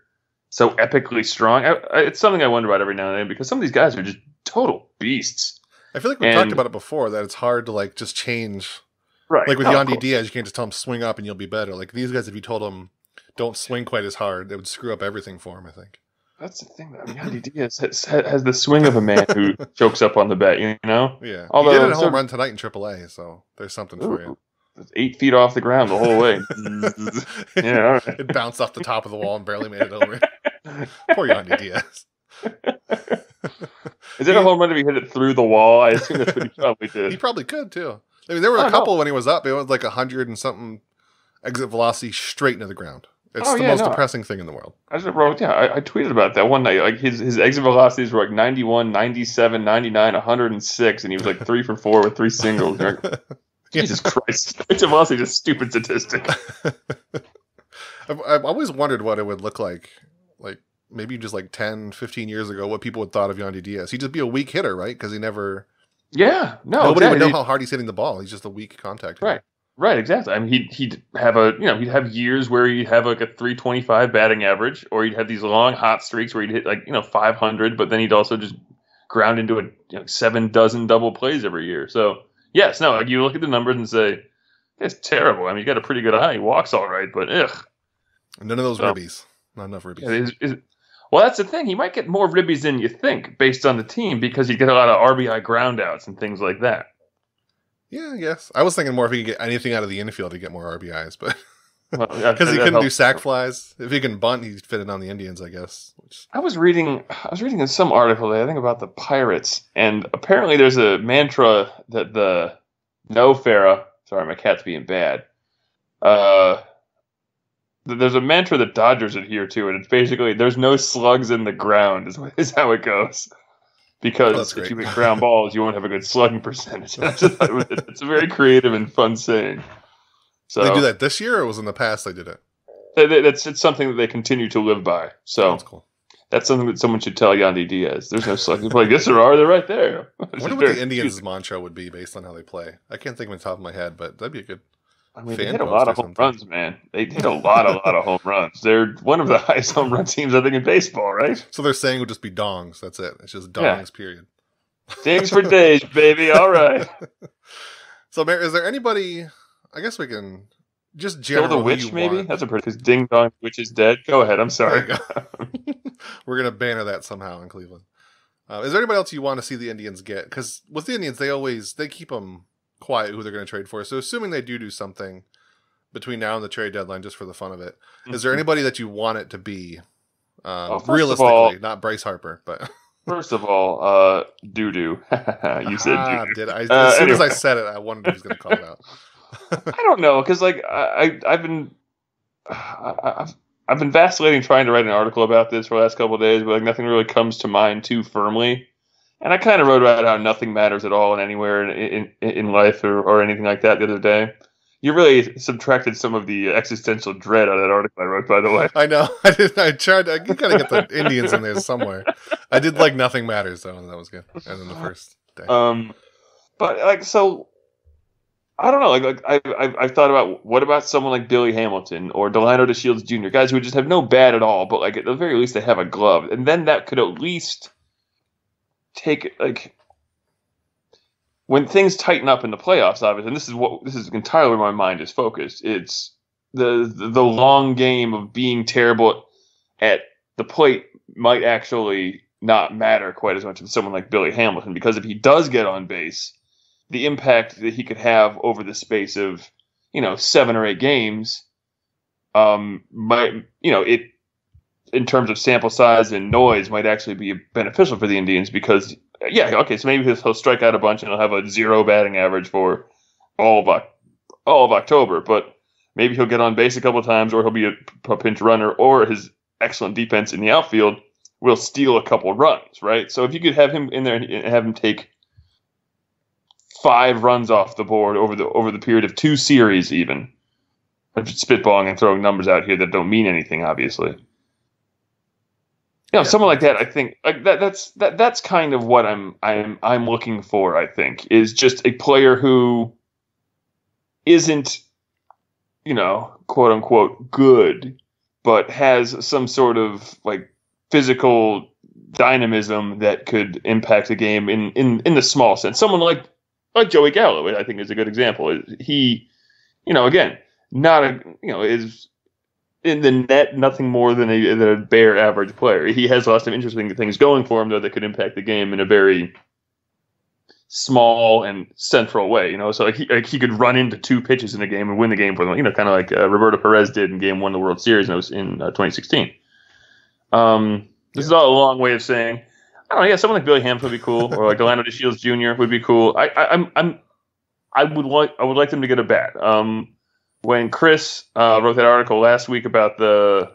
so epically strong? It's something I wonder about every now and then, because some of these guys are just total beasts. I feel like we talked about it before, that it's hard to just change. Right. Like with Yandy Diaz, you can't just tell him swing up and you'll be better. Like these guys, if you told them don't swing quite as hard, they would screw up everything for him, I think. That's the thing, though. Yandy Diaz has the swing of a man who chokes up on the bat, Yeah. Although, he did a home run tonight in AAA, so there's something for you. It's 8 feet off the ground the whole way. Yeah, all right. It bounced off the top of the wall and barely made it over. Poor Yandy Diaz. Is it a home run if he hit it through the wall? I assume that's what he probably did. He probably could, too. I mean, there were a couple when he was up. It was like 100 and something exit velocity straight into the ground. It's the most depressing thing in the world. I tweeted about that one night. Like his exit velocities were like 91, 97, 99, 106, and he was like 3 for 4 with 3 singles. Jesus Christ. Exit velocity is a stupid statistic. I've always wondered what it would look like maybe just 10, 15 years ago, what people would thought of Yandy Diaz. He'd just be a weak hitter, right? Because he never... Yeah, no, nobody would know how hard he's hitting the ball. He's just a weak contact hitter. Right, exactly. I mean, he'd have years where he'd have like a 325 batting average, or he'd have these long hot streaks where he'd hit 500, but then he'd also just ground into 7 dozen double plays every year. So yes, no, you look at the numbers and say it's terrible. I mean, you got a pretty good eye. He walks all right, but ugh. None of those ribbies. Not enough ribbies. Well, that's the thing. He might get more ribbies than you think based on the team, because he'd get a lot of RBI groundouts and things like that. Yeah, I guess. I was thinking more if he could get anything out of the infield, he'd get more RBIs, but because he couldn't do sac flies. If he can bunt, he'd fit it on the Indians, I guess. I was reading in some article today, I think, about the Pirates, and apparently there's a mantra that the no Farah. Sorry, my cat's being bad. There's a mantra that Dodgers adhere to, and it's basically there's no slugs in the ground is how it goes. Because if you make ground balls, you won't have a good slugging percentage. It's a very creative and fun saying. So they do that this year, or was in the past they did it? It's something that they continue to live by. So that's cool. That's something that someone should tell Yandy Diaz. There's no slugging. Like, yes, there are. They're right there. I wonder what the Indians' mantra would be based on how they play. I can't think of it off the top of my head, but that'd be a good I mean, they hit a lot of home runs, man. They hit a lot of home runs. They're one of the highest home run teams, I think, in baseball, right? So they're saying it would just be dongs. That's it. It's just dongs, period. Dings for days, baby. All right. So, is there anybody? I guess we can just Kill the witch, maybe? That's a pretty... Because Ding Dong, witch is dead. Go ahead. I'm sorry. We're going to banner that somehow in Cleveland. Is there anybody else you want to see the Indians get? Because with the Indians, they keep them quiet who they're going to trade for. So assuming they do something between now and the trade deadline just for the fun of it, is there anybody that you want it to be? Realistically, not Bryce Harper, but... First of all, doo-doo. You said doo-doo. Did I? As soon as I said it, I wondered who was going to call it out. I don't know, because like I've been vacillating trying to write an article about this for the last couple of days, but like nothing really comes to mind too firmly. And I kind of wrote about how nothing matters at all and anywhere in life or anything like that the other day. You really subtracted some of the existential dread out of that article I wrote, by the way. I know. I tried. I kind of get the Indians in there somewhere. I did like nothing matters though, and that was good. And then the first day. But like so, I don't know. Like I've thought about what about someone like Billy Hamilton or Delino DeShields Jr. Guys who would just have no bat at all, but like at the very least they have a glove, and then that could at least take like. When things tighten up in the playoffs, obviously, and this is entirely where my mind is focused. It's the long game of being terrible at the plate might actually not matter quite as much as someone like Billy Hamilton, because if he does get on base, the impact that he could have over the space of 7 or 8 games, might it in terms of sample size and noise might actually be beneficial for the Indians because. Yeah, okay, so maybe he'll strike out a bunch and he'll have a 0 batting average for all of October, but maybe he'll get on base a couple of times, or he'll be a pinch runner, or his excellent defense in the outfield will steal a couple runs, right? So if you could have him in there and have him take 5 runs off the board over the period of 2 series even, I'm just spitballing and throwing numbers out here that don't mean anything, obviously. Someone like that, I think, like that's kind of what I'm looking for. I think is just a player who isn't, quote unquote, good, but has some sort of like physical dynamism that could impact the game in the small sense. Someone like Joey Gallo, I think, is a good example. He, again, not is. In the net, nothing more than a bare average player. He has lots of interesting things going for him, though, that could impact the game in a very small and central way. So he could run into 2 pitches in a game and win the game for them. Kind of like Roberto Perez did in Game 1 of the World Series in 2016. This is all a long way of saying, I don't know. Yeah, someone like Billy Hamilton would be cool, or like Delino DeShields Jr. would be cool. I would like them to get a bat. When Chris wrote that article last week about that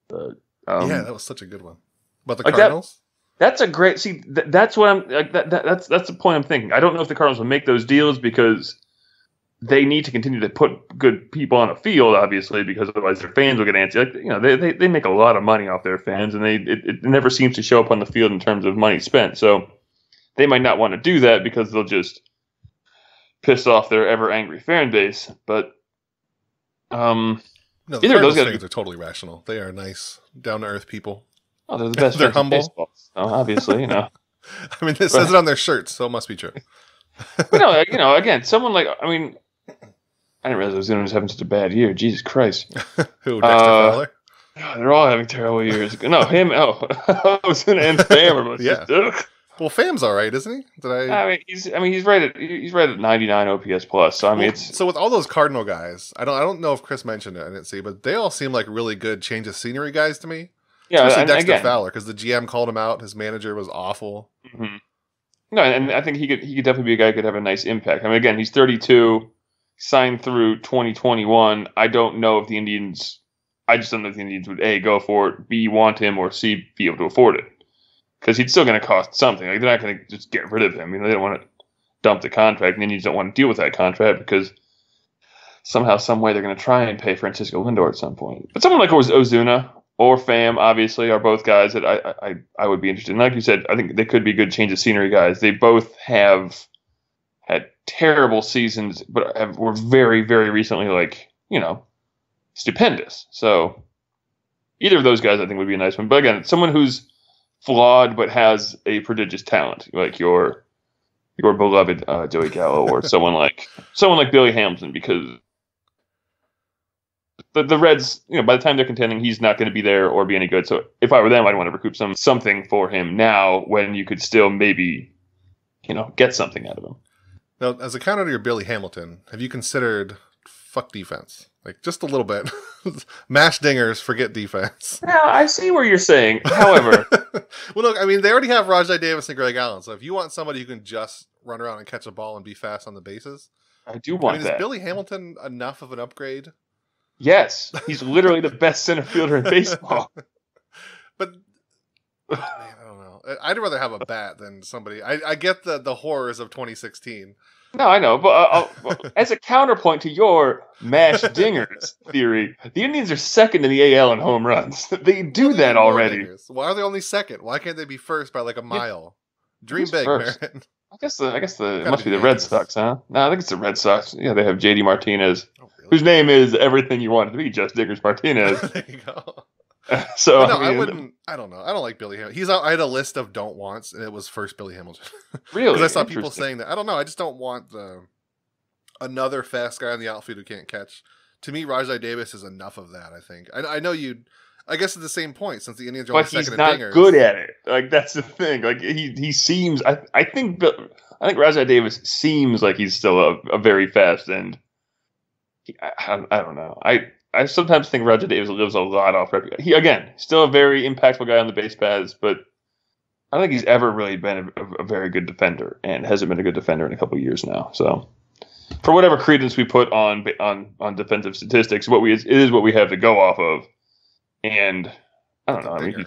was such a good one about the Cardinals. That's a great. See, that's what I'm. Like, that's the point I'm thinking. I don't know if the Cardinals will make those deals because they need to continue to put good people on the field, obviously, because otherwise their fans will get antsy. Like, they make a lot of money off their fans, and it never seems to show up on the field in terms of money spent. So they might not want to do that because they'll just piss off their ever angry fan base, but. No, the Cardinals fans are totally rational. They are nice, down to earth people. Oh, they're the best. They're humble. Obviously, I mean, it says it on their shirts, so it must be true. But again, someone like I didn't realize Ozuna was having such a bad year. Jesus Christ. Who? Dexter Fowler? They're all having terrible years. No, him. Ozuna and Pham are both. Yeah. Well, Pham's all right, isn't he? He's rated 99 OPS plus. So so with all those Cardinal guys, I don't know if Chris mentioned it. I didn't see, but they all seem like really good change of scenery guys to me. Yeah, especially Dexter Fowler, because the GM called him out. His manager was awful. Mm-hmm. No, and I think he could definitely be a guy who could have a nice impact. Again, he's 32, signed through 2021. I don't know if the Indians. I just don't know if the Indians would A, go for it, B, want him, or C, be able to afford it. Because he's still going to cost something. Like, they're not going to just get rid of him. They don't want to dump the contract, and then you don't want to deal with that contract because somehow, some way, they're going to try and pay Francisco Lindor at some point. But someone like Ozuna or Pham, obviously, are both guys that I would be interested in. Like you said, I think they could be good change of scenery guys. They both have had terrible seasons, but were very, very recently, like, stupendous. So either of those guys, I think, would be a nice one. But again, someone who's flawed but has a prodigious talent, like your beloved Joey Gallo, or someone like Billy Hamilton, because the Reds, by the time they're contending, he's not going to be there or be any good. So if I were them, I'd want to recoup something for him now when you could still maybe, get something out of him. Now, as a counter to your Billy Hamilton, have you considered fuck defense? Like, just a little bit. Mash dingers, forget defense. Yeah, I see where you're saying. However... Well, look, I mean, they already have Rajai Davis and Greg Allen, so if you want somebody who can just run around and catch a ball and be fast on the bases... I do want that. Is Billy Hamilton enough of an upgrade? Yes. He's literally the best center fielder in baseball. But... Man, I don't know. I'd rather have a bat than somebody... I get the horrors of 2016... No, I know, but as a counterpoint to your mash dingers theory, the Indians are second in the AL in home runs. They do that already. Why are they only second? Why can't they be first by like a mile? Dream big, first? man. I guess it must be the Red Sox, huh? No, I think it's the Red Sox. Yeah, they have JD Martinez, whose name is everything you want it to be, just Dingers Martinez. There you go. So no, I wouldn't. I don't know. I don't like Billy Hamilton. I had a list of don't wants, and it was first Billy Hamilton. Really? Because I saw people saying that. I don't know. I just don't want another fast guy in the outfield who can't catch. To me, Rajai Davis is enough of that. I think. I know you. I guess at the same point, since the Indians are only second in dingers, he's not good at it. Like, that's the thing. Like, he seems. I think Rajai Davis seems like he's still a very fast and. I don't know. I sometimes think Rajai Davis lives a lot off reputation. He, again, still a very impactful guy on the base paths, but I don't think he's ever really been a very good defender, and hasn't been a good defender in a couple of years now. So, for whatever credence we put on defensive statistics, it is what we have to go off of. And I don't know. I mean,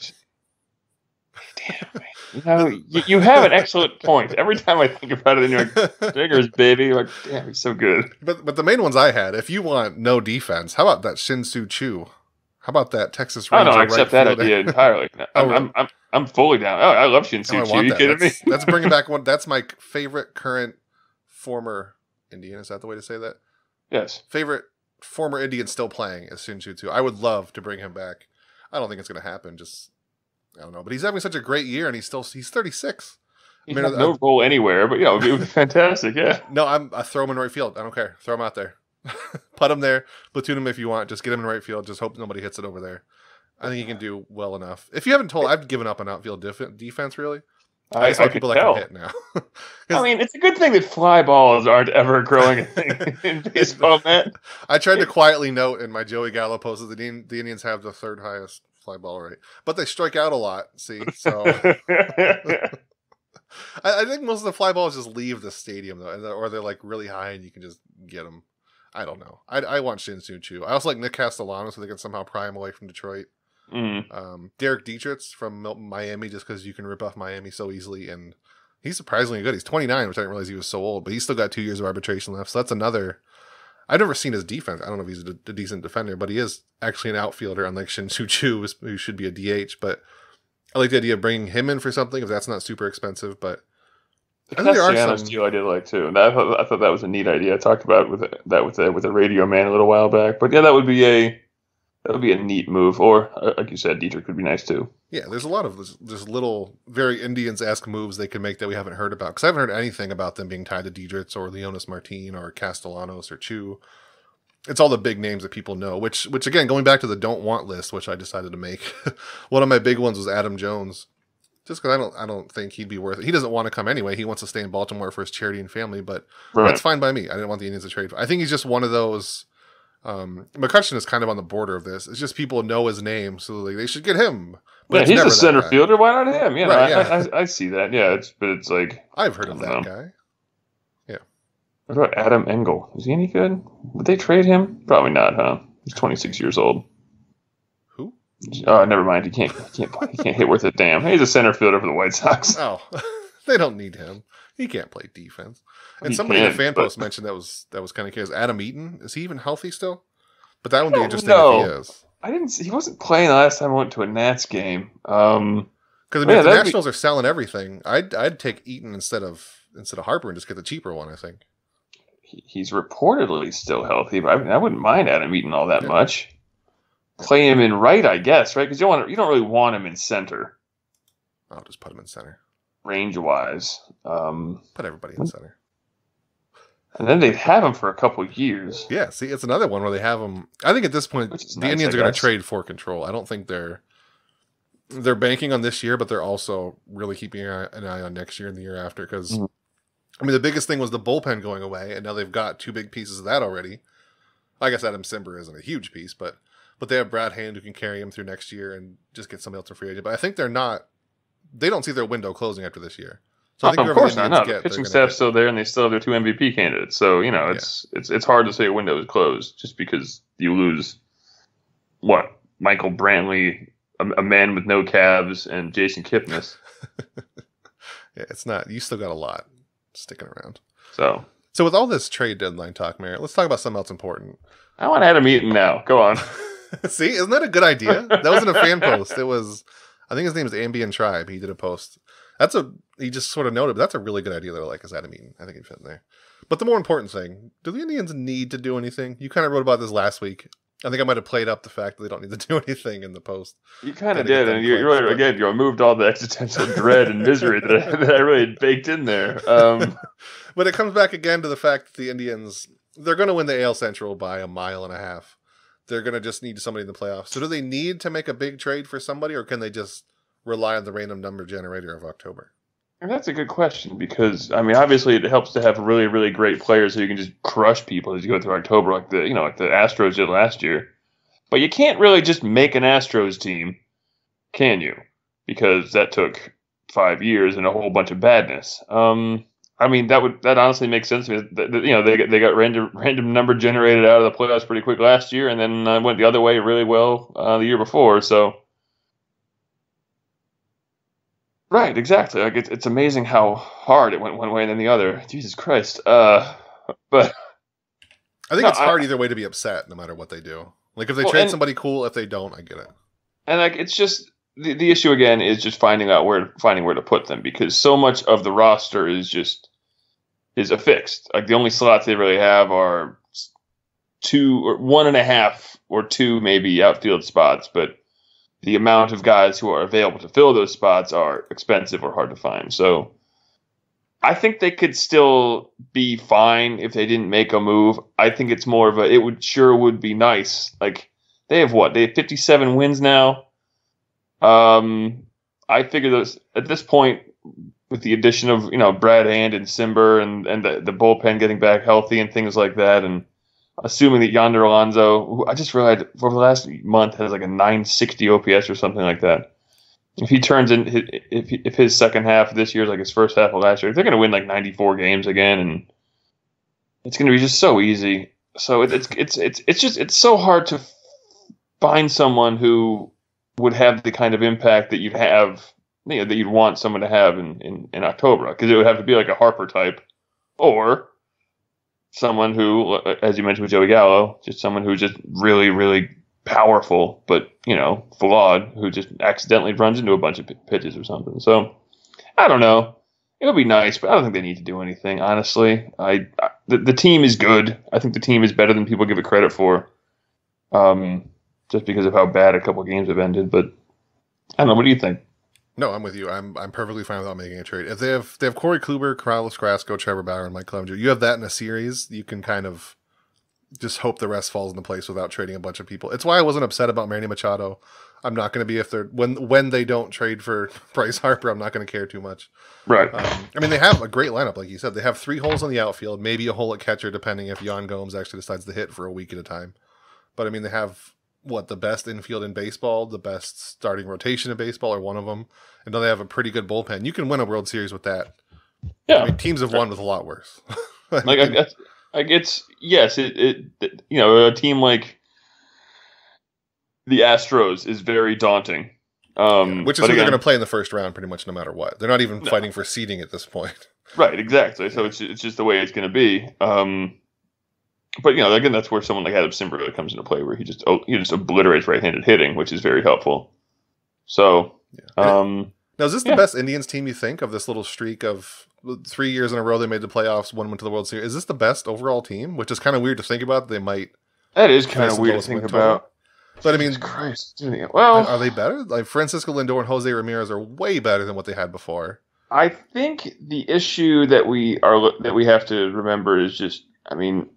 damn, you have an excellent point. Every time I think about it, and you're like, Diggers, baby. You're like, damn, he's so good. But the main ones I had, if you want no defense, how about that Shin-Soo Choo? How about that Texas Ranger? I accept that idea entirely. I'm fully down. Oh, I love Shin-Soo Choo. You kidding me? Let's bring back one. That's my favorite current former Indian. Is that the way to say that? Yes. Favorite former Indian still playing is Shin-Soo Choo. I would love to bring him back. I don't think it's going to happen. I don't know, but he's having such a great year, and he's 36. He's no role anywhere, but it would be fantastic. Yeah. No, I throw him in right field. I don't care. Throw him out there. Put him there. Platoon him if you want. Just get him in right field. Just hope nobody hits it over there. I think he can do well enough. If you haven't told, I've given up on outfield defense. Really, I saw people that can hit now. I mean, it's a good thing that fly balls aren't ever growing in baseball, man. I tried to quietly note in my Joey Gallo post that the Indians have the third highest fly ball rate, but they strike out a lot. See, so I think most of the fly balls just leave the stadium though, or they're like really high and you can just get them. I don't know. I want Shin-Soo Choo. I also like Nick Castellanos, so they can somehow pry him away from Detroit. Derek Dietrich from Miami, just because you can rip off Miami so easily, and he's surprisingly good. He's 29, which I didn't realize he was so old, but he's still got 2 years of arbitration left. So that's another. I've never seen his defense. I don't know if he's a decent defender, but he is actually an outfielder, unlike Shin-Soo Choo, who should be a DH. But I like the idea of bringing him in for something if that's not super expensive. But I think there are some deal I did like too. And I thought that was a neat idea. I talked about with a radio man a little while back. But yeah, that would be a neat move. Or like you said, Dietrich would be nice too. Yeah, there's a lot of just little very Indians-esque moves they can make that we haven't heard about. Because I haven't heard anything about them being tied to Dietrich or Leonis Martin or Castellanos or Choo. It's all the big names that people know. Which again, going back to the don't want list, which I decided to make, one of my big ones was Adam Jones. Just because I don't think he'd be worth it. He doesn't want to come anyway. He wants to stay in Baltimore for his charity and family, but That's fine by me. I didn't want the Indians to trade. I think he's just one of those. McCutcheon is kind of on the border of this. It's just people know his name, so they should get him. But he's a center fielder. Why not him? Yeah, right, yeah. I see that. Yeah, it's like I've heard of that guy. Yeah. What about Adam Engel? Is he any good? Would they trade him? Probably not, huh? He's 26 years old. Oh, never mind. He can't hit worth a damn. He's a center fielder for the White Sox. Oh, they don't need him. He can't play defense. And somebody in the fan post mentioned that was kind of curious. Adam Eaton, is he even healthy still? But that would be interesting if he is. I didn't. He wasn't playing the last time I went to a Nats game. Because if the Nationals are selling everything, I'd take Eaton instead of Harper and just get the cheaper one. I think. he's reportedly still healthy, but I wouldn't mind Adam Eaton all that much. Play him in right, I guess, right? Because you don't really want him in center. I'll just put him in center. Range-wise. Put everybody in center. And then they'd have him for a couple of years. Yeah, see, it's another one where they have him. I think at this point, the Indians are going to trade for control. I don't think they're banking on this year, but they're also really keeping an eye on next year and the year after. Because, I mean, the biggest thing was the bullpen going away, and now they've got two big pieces of that already. I guess Adam Simber isn't a huge piece, but they have Brad Hand who can carry him through next year and just get somebody else in free agent. But I think they don't see their window closing after this year. So I think of course not. No, the pitching staff's still there, and they still have their two MVP candidates. So it's hard to say a window is closed just because you lose Michael Brantley, a man with no calves, and Jason Kipnis. Yeah, it's not. You still got a lot sticking around. So with all this trade deadline talk, Merritt, let's talk about something else important. I want Adam Eaton now. Go on. See, isn't that a good idea? That wasn't a fan post. It was, I think his name is Ambient Tribe. He did a post. He just sort of noted, but that's a really good idea that I like, is Adam Eaton. I think he'd fit in there. But the more important thing, do the Indians need to do anything? You kind of wrote about this last week. I think I might have played up the fact that they don't need to do anything in the post. You kind of did, and you're right. Again, you removed all the existential dread and misery that I really had baked in there. But it comes back again to the fact that the Indians, they're going to win the AL Central by 1.5 miles. They're going to just need somebody in the playoffs. So do they need to make a big trade for somebody, or can they just rely on the random number generator of October? And that's a good question because, I mean, obviously it helps to have really, really great players so you can just crush people as you go through October, like the Astros did last year. But you can't really just make an Astros team, can you? Because that took 5 years and a whole bunch of badness. I mean, that honestly makes sense to me. They got random number generated out of the playoffs pretty quick last year, and then went the other way really well the year before. So. Right, exactly. Like it's amazing how hard it went one way and then the other. Jesus Christ. But I think it's hard either way to be upset, no matter what they do. Like if they trade somebody, cool. If they don't, I get it. And like it's just the issue again is just finding where to put them, because so much of the roster is affixed. Like the only slots they really have are 2 or 1.5 or 2 maybe outfield spots, but the amount of guys who are available to fill those spots are expensive or hard to find. So I think they could still be fine if they didn't make a move. I think it's more of it would be nice. Like they have 57 wins now. I figure those at this point, with the addition of, Brad Hand and Simber and the bullpen getting back healthy and things like that, and assuming that Yonder Alonso, who I just realized for the last month has like a 960 OPS or something like that. If he turns in, if his second half of this year is like his first half of last year, they're going to win like 94 games again, and it's going to be just so easy. So it's so hard to find someone who would have the kind of impact that you'd have, that you'd want someone to have in October, because it would have to be like a Harper type, or someone who, as you mentioned with Joey Gallo, just someone who's just really, really powerful, but, flawed, who just accidentally runs into a bunch of pitches or something. So, I don't know. It'll be nice, but I don't think they need to do anything, honestly. The team is good. I think the team is better than people give it credit for, just because of how bad a couple of games have ended. But, I don't know. What do you think? No, I'm with you. I'm perfectly fine without making a trade. If they have Corey Kluber, Carlos Carrasco, Trevor Bauer, and Mike Clevenger, you have that in a series, you can kind of just hope the rest falls into place without trading a bunch of people. It's why I wasn't upset about Manny Machado. I'm not going to be if they're when they don't trade for Bryce Harper. I'm not going to care too much. Right. I mean, they have a great lineup, like you said. They have 3 holes on the outfield, maybe a hole at catcher, depending if Yan Gomes actually decides to hit for a week at a time. But I mean, they have the best infield in baseball, the best starting rotation in baseball, or one of them. And then they have a pretty good bullpen. You can win a World Series with that. Yeah. I mean, teams have won with a lot worse. A team like the Astros is very daunting. Which is who they're going to play in the first round pretty much no matter what. They're not even fighting for seeding at this point. Right, exactly. So it's just the way it's going to be. But again, that's where someone like Adam Simber really comes into play, where he just obliterates right-handed hitting, which is very helpful. So, Now, is this the best Indians team you think of this little streak of 3 years in a row they made the playoffs, one went to the World Series? Is this the best overall team? Which is kind of weird to think about. They might. That is kind of weird to think about. But I mean, Christ. Well, are they better? Like Francisco Lindor and Jose Ramirez are way better than what they had before. I think the issue that we have to remember is just, Corey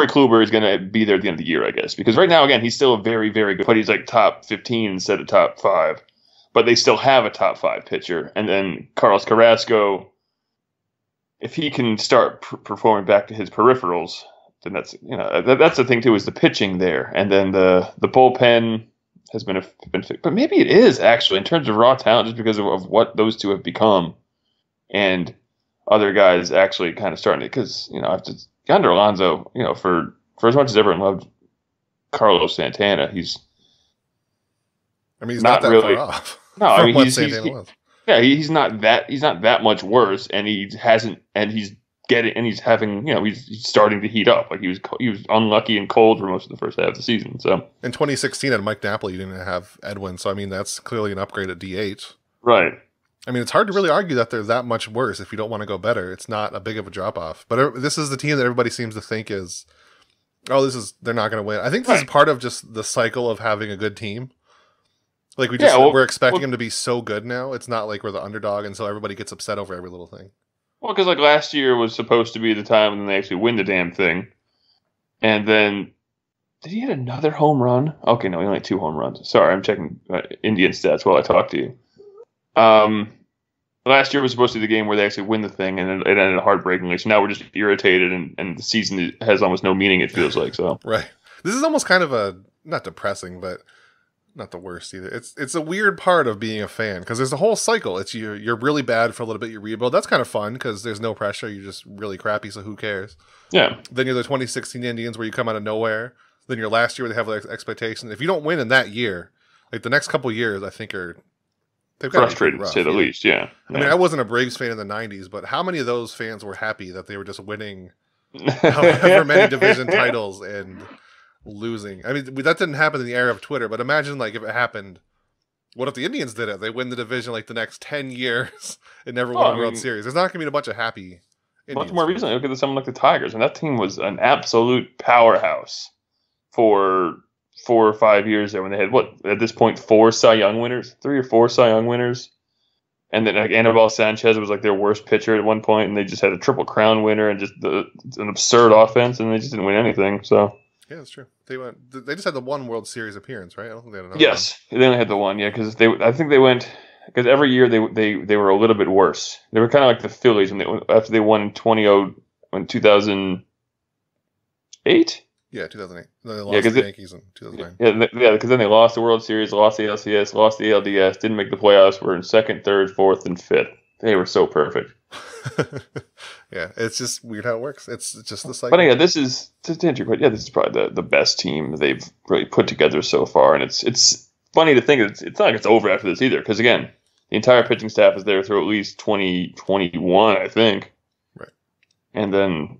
Kluber is going to be there at the end of the year, I guess, because right now, again, he's still a very, very good, but he's like top 15 instead of top 5. But they still have a top 5 pitcher, and then Carlos Carrasco, if he can start performing back to his peripherals, then that's the thing too, is the pitching there, and then the bullpen has been but maybe it is actually in terms of raw talent, just because of what those two have become, and other guys actually kind of starting to, because after Yonder Alonso, for as much as everyone loved Carlos Santana, he's not that really far off. No, I mean he's not that much worse, and he's starting to heat up. Like he was unlucky and cold for most of the first half of the season. So in 2016 at Mike Napoli, you didn't have Edwin, so I mean that's clearly an upgrade at DH. Right. I mean, it's hard to really argue that they're that much worse if you don't want to go better. It's not a big of a drop off. But this is the team that everybody seems to think is, they're not going to win. I think this is part of just the cycle of having a good team. Like we're expecting them to be so good now. It's not like we're the underdog, and so everybody gets upset over every little thing. Well, because like last year was supposed to be the time when they actually win the damn thing, and then did he hit another home run? Okay, no, he only had 2 home runs. Sorry, I'm checking Indian stats while I talk to you. Last year was supposed to be the game where they actually win the thing, and it ended heartbreakingly. So now we're just irritated, and the season has almost no meaning. It feels like so. Right. This is almost kind of a not depressing, but not the worst either. It's a weird part of being a fan because there's a whole cycle. It's you're really bad for a little bit, you rebuild. That's kind of fun because there's no pressure. You're just really crappy, so who cares? Yeah. Then you're the 2016 Indians where you come out of nowhere. Then your last year where they have like expectations. If you don't win in that year, like the next couple years, I think they've got frustrated to say the least. Yeah. I mean, I wasn't a Braves fan in the 90s, but how many of those fans were happy that they were just winning however many division titles and losing? I mean, that didn't happen in the era of Twitter, but imagine like if it happened, what if the Indians did it? They win the division like the next 10 years and never won a World Series. There's not going to be a bunch of happy Indians. Much more recently, look at someone like the Tigers, and that team was an absolute powerhouse for 4 or 5 years there when they had, at this point, 3 or 4 Cy Young winners. And then like Anibal Sanchez was like their worst pitcher at one point, and they just had a Triple Crown winner and just an absurd offense, and they just didn't win anything. So yeah, that's true. They just had the 1 World Series appearance, right? I don't think they had another. Yes, they only had the 1. Yeah, because because every year they were a little bit worse. They were kind of like the Phillies after they won in 2008. Yeah, 2008. They lost the Yankees in 2009. Yeah, because then they lost the World Series, lost the LCS, lost the LDS, didn't make the playoffs. Were in 2nd, 3rd, 4th, and 5th. They were so perfect. Yeah, it's just weird how it works. It's just the cycle. But yeah, this is this is probably the best team they've really put together so far, and it's funny to think it's not like it's over after this either. Because again, the entire pitching staff is there through at least 2021, I think. Right. And then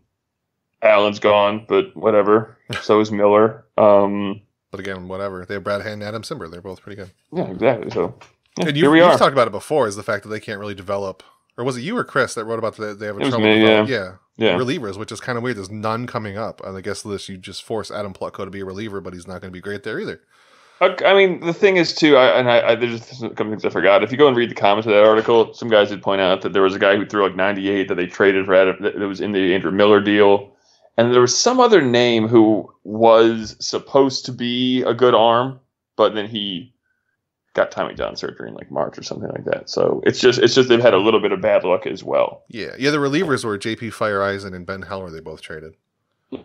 Allen's gone, but whatever. So is Miller. But again, whatever. They have Brad Hand and Adam Simber. They're both pretty good. Yeah, exactly. So and you've talked about it before, is the fact that they can't really develop. Or was it you or Chris that wrote about they have trouble developing relievers, which is kind of weird. There's none coming up. And I guess you just force Adam Plutko to be a reliever, but he's not going to be great there either. I mean, the thing is, too, there's just a couple things I forgot. If you go and read the comments of that article, some guys did point out that there was a guy who threw like 98 that they traded for Adam, that was in the Andrew Miller deal. And there was some other name who was supposed to be a good arm, but then he got Tommy John surgery in like March or something like that. So it's just they've had a little bit of bad luck as well. Yeah. The relievers were JP Fireeisen and Ben Heller. They both traded.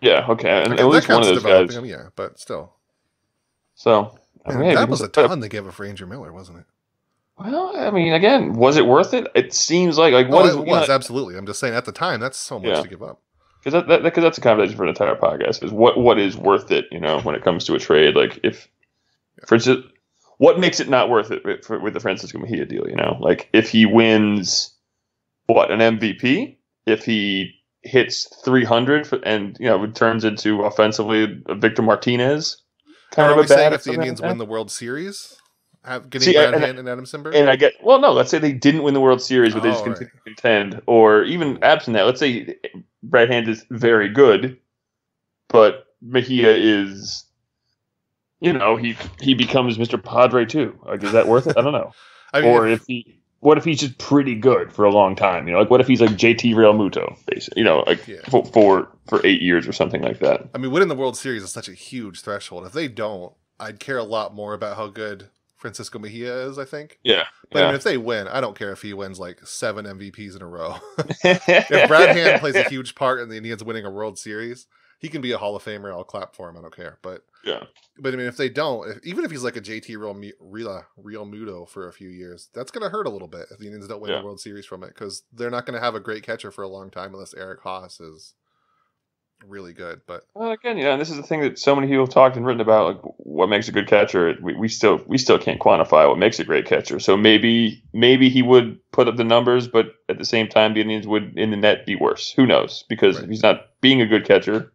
Yeah. Okay. And at least one of those guys. Him, yeah, but still. So that was a ton they gave up for Andrew Miller, wasn't it? Well, I mean, again, was it worth it? It seems like it was absolutely. I'm just saying at the time that's so much to give up. Because that's a conversation for an entire podcast. Is what is worth it? When it comes to a trade, like for instance, what makes it not worth it with the Francisco Mejia deal? Like if he wins an MVP, if he hits 300 and turns into offensively a Victor Martinez. kind of a bad. If the Indians win the World Series, getting Brad Hand and Adam Simber? And let's say they didn't win the World Series, but they just continue to contend. Or even absent that, let's say Brad Hand is very good, but Mejia is, he becomes Mr. Padre too. Like, is that worth it? I don't know. What if he's just pretty good for a long time? What if he's like JT Realmuto, basically? For 8 years or something like that. I mean, winning the World Series is such a huge threshold. If they don't, I'd care a lot more about how good Francisco Mejia is, I think. Yeah. But I mean, if they win, I don't care if he wins like 7 MVPs in a row. If Brad Hand plays a huge part in the Indians winning a World Series, he can be a Hall of Famer. I'll clap for him. I don't care. But I mean, if they don't, even if he's like a JT Realmuto for a few years, that's going to hurt a little bit if the Indians don't win the World Series from it, because they're not going to have a great catcher for a long time unless Eric Haas is really good. But again, this is the thing that so many people have talked and written about, like what makes a good catcher. We still can't quantify what makes a great catcher. So maybe he would put up the numbers, but at the same time, the Indians would in the net be worse. Who knows? Because if he's not being a good catcher,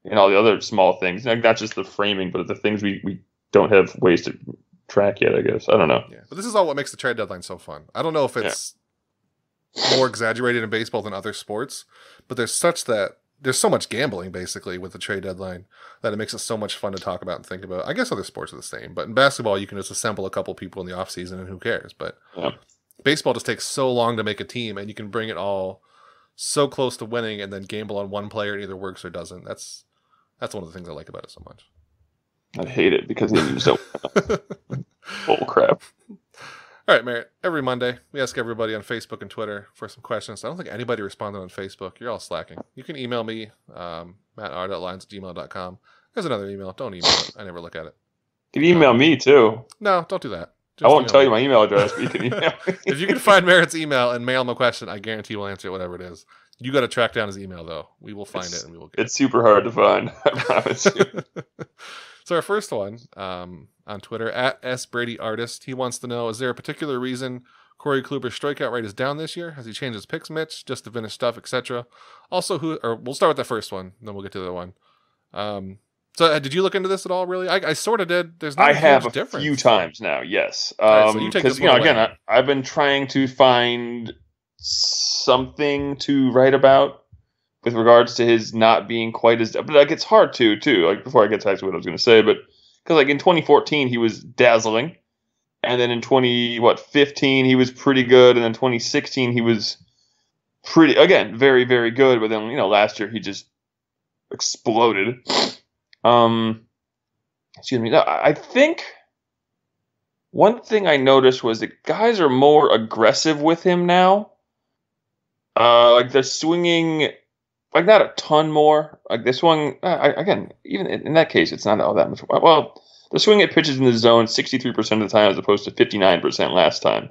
and all the other small things, not just the framing, but the things we don't have ways to track yet, I guess. I don't know. Yeah, but this is all what makes the trade deadline so fun. I don't know if it's more exaggerated in baseball than other sports, but there's so much gambling basically with the trade deadline that it makes it so much fun to talk about and think about. I guess other sports are the same, but in basketball you can just assemble a couple people in the offseason and who cares? But baseball just takes so long to make a team, and you can bring it all so close to winning and then gamble on one player and either works or doesn't. That's one of the things I like about it so much. I hate it because the Indians don't. Bull crap. All right, Merritt. Every Monday, we ask everybody on Facebook and Twitter for some questions. I don't think anybody responded on Facebook. You're all slacking. You can email me, mattar.lines@gmail.com. There's another email. Don't email it. I never look at it. You can email me, too. No, don't do that. I won't tell you my email address, but you can email me. If you can find Merritt's email and mail him a question, I guarantee we'll answer it, whatever it is. You got to track down his email, though. We will find it, and we will get it. It's super hard to find. I promise you. So our first one on Twitter, @SBradyArtist, he wants to know, is there a particular reason Corey Kluber's strikeout rate is down this year? Has he changed his picks, Mitch, just to finish stuff, etc.? Also, we'll start with the first one, then we'll get to the other one. So did you look into this at all, really? I sort of did. There's not a huge difference. I have a few times now, yes. Right, so you take this one again, I've been trying to find something to write about with regards to his not being quite as, but like it's hard too. Like before I get to what I was going to say, but because like in 2014 he was dazzling, and then in 2015 he was pretty good, and then 2016 he was very very good, but then last year he just exploded. Excuse me. I think one thing I noticed was that guys are more aggressive with him now. Like they're swinging, like not a ton more. Like they swung again. Even in that case, it's not all that much. Well, they're swinging at pitches in the zone 63% of the time as opposed to 59% last time,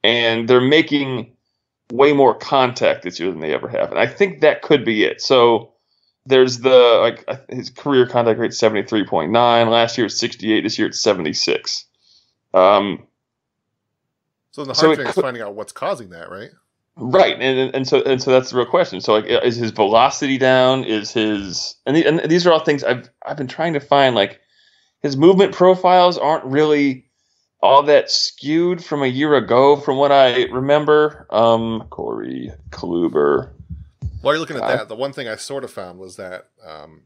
and they're making way more contact this year than they ever have. And I think that could be it. So there's his career contact rate 73.9. Last year it's 68. This year it's 76. So the hard thing is finding out what's causing that, right? Right, and so that's the real question. So, like, is his velocity down? Is his and these are all things I've been trying to find. Like, his movement profiles aren't really all that skewed from a year ago, from what I remember. Corey Kluber. While you're looking at that, the one thing I sort of found was that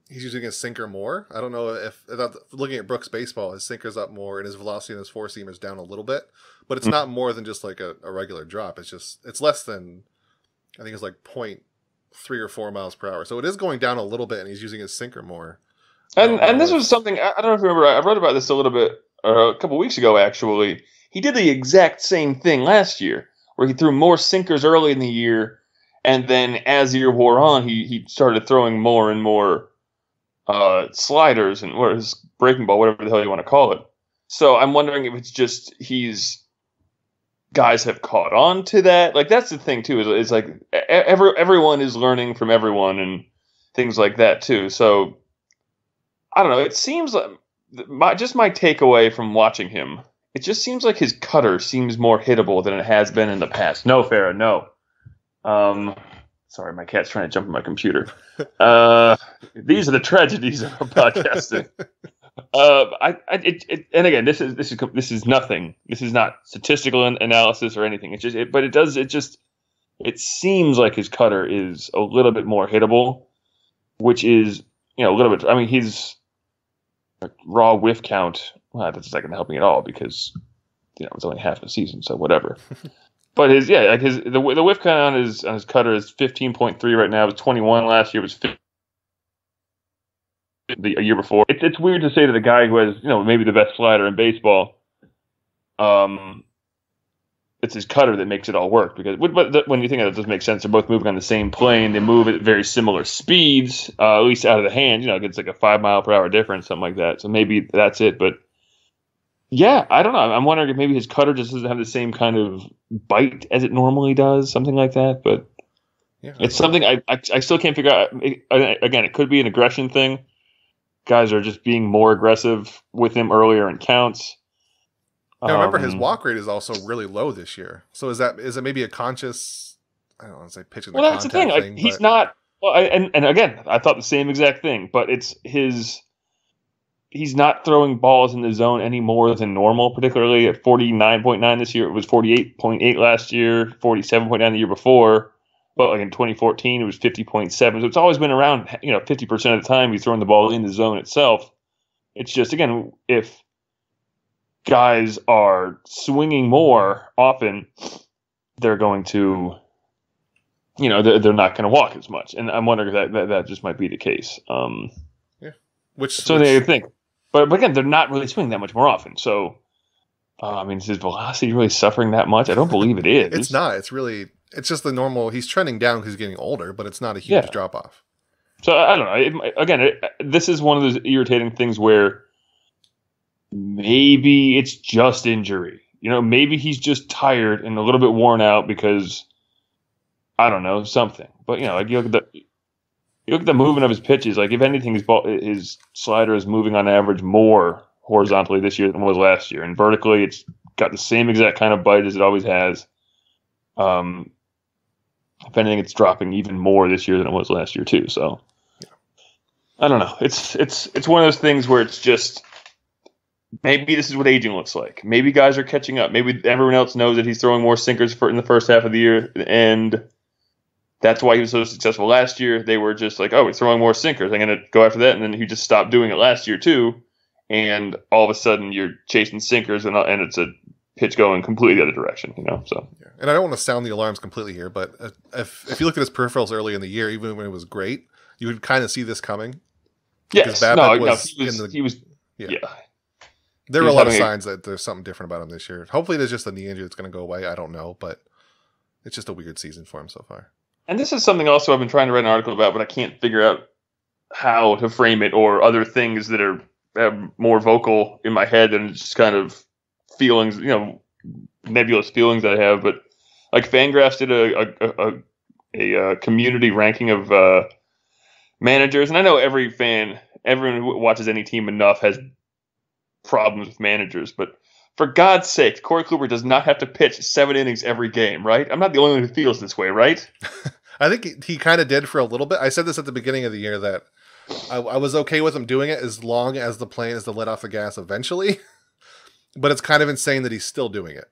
he's using his sinker more. I don't know if looking at Brooks baseball, his sinker's up more and his velocity and his four seamer's down a little bit, but it's not more than just like a regular drop. It's less than, I think it's like 0.3 or 4 miles per hour. So it is going down a little bit, and he's using his sinker more. And this was something, I don't know if you remember, I wrote about this a little bit a couple weeks ago, actually. He did the exact same thing last year, where he threw more sinkers early in the year. And then as the year wore on, he started throwing more and more sliders or his breaking ball, whatever the hell you want to call it. So I'm wondering if it's just guys have caught on to that. Like that's the thing too. Is like everyone is learning from everyone and things like that too. So I don't know. It seems like my takeaway from watching him. It just seems like his cutter seems more hittable than it has been in the past. No, Farrah, no. Sorry, my cat's trying to jump on my computer. These are the tragedies of podcasting. And again, this is nothing. This is not statistical analysis or anything. It seems like his cutter is a little bit more hittable, which is a little bit. I mean, his raw whiff count. Well, that's not going to help me at all because it's only half a season, so whatever. But the whiff count on his cutter is 15.3 right now. It was 21 last year. It was 50 a year before. It's weird to say that a guy who has maybe the best slider in baseball, it's his cutter that makes it all work. Because when you think of it, it does make sense. They're both moving on the same plane. They move at very similar speeds, at least out of the hand. It's like a 5 mile per hour difference, something like that. So maybe that's it. But yeah, I don't know. I'm wondering if maybe his cutter just doesn't have the same kind of bite as it normally does, something like that. But yeah, it's something I still can't figure out. Again, it could be an aggression thing. Guys are just being more aggressive with him earlier in counts. Now, remember, his walk rate is also really low this year. So is it maybe a conscious? I don't want to say pitching. Well, that's the thing. He's not. Well, and again, I thought the same exact thing. But it's his. He's not throwing balls in the zone any more than normal, particularly at 49.9 this year. It was 48.8 last year, 47.9 the year before. But like in 2014, it was 50.7. So it's always been around, 50% of the time he's throwing the ball in the zone itself. It's just, again, if guys are swinging more often, they're going to, they're not going to walk as much. And I'm wondering if that just might be the case. Yeah. They think. But again, they're not really swinging that much more often. So, is his velocity really suffering that much? I don't believe it is. It's not. It's just the normal. He's trending down because he's getting older, but it's not a huge drop off. So I don't know. This is one of those irritating things where maybe it's just injury. Maybe he's just tired and a little bit worn out because I don't know something. But you look at the movement of his pitches. Like if anything, his slider is moving on average more horizontally this year than it was last year, and vertically, it's got the same exact kind of bite as it always has. If anything, it's dropping even more this year than it was last year too. So, I don't know. It's one of those things where it's just maybe this is what aging looks like. Maybe guys are catching up. Maybe everyone else knows that he's throwing more sinkers in the first half of the year, and that's why he was so successful last year. They were just like, oh, we're throwing more sinkers. I'm going to go after that, and then he just stopped doing it last year too. And all of a sudden, you're chasing sinkers, and it's a pitch going completely the other direction, So, yeah. And I don't want to sound the alarms completely here, but if you look at his peripherals early in the year, even when it was great, you would kind of see this coming. Yes, There were a lot of signs that there's something different about him this year. Hopefully, there's just a knee injury that's going to go away. I don't know, but it's just a weird season for him so far. And this is something also I've been trying to write an article about, but I can't figure out how to frame it or other things that are more vocal in my head than just kind of feelings, nebulous feelings that I have. But like Fangraphs did a community ranking of managers, and I know everyone who watches any team enough has problems with managers, but for God's sake, Corey Kluber does not have to pitch 7 innings every game, right? I'm not the only one who feels this way, right? I think he kind of did for a little bit. I said this at the beginning of the year that I was okay with him doing it as long as the plan is to let off the gas eventually. But it's kind of insane that he's still doing it.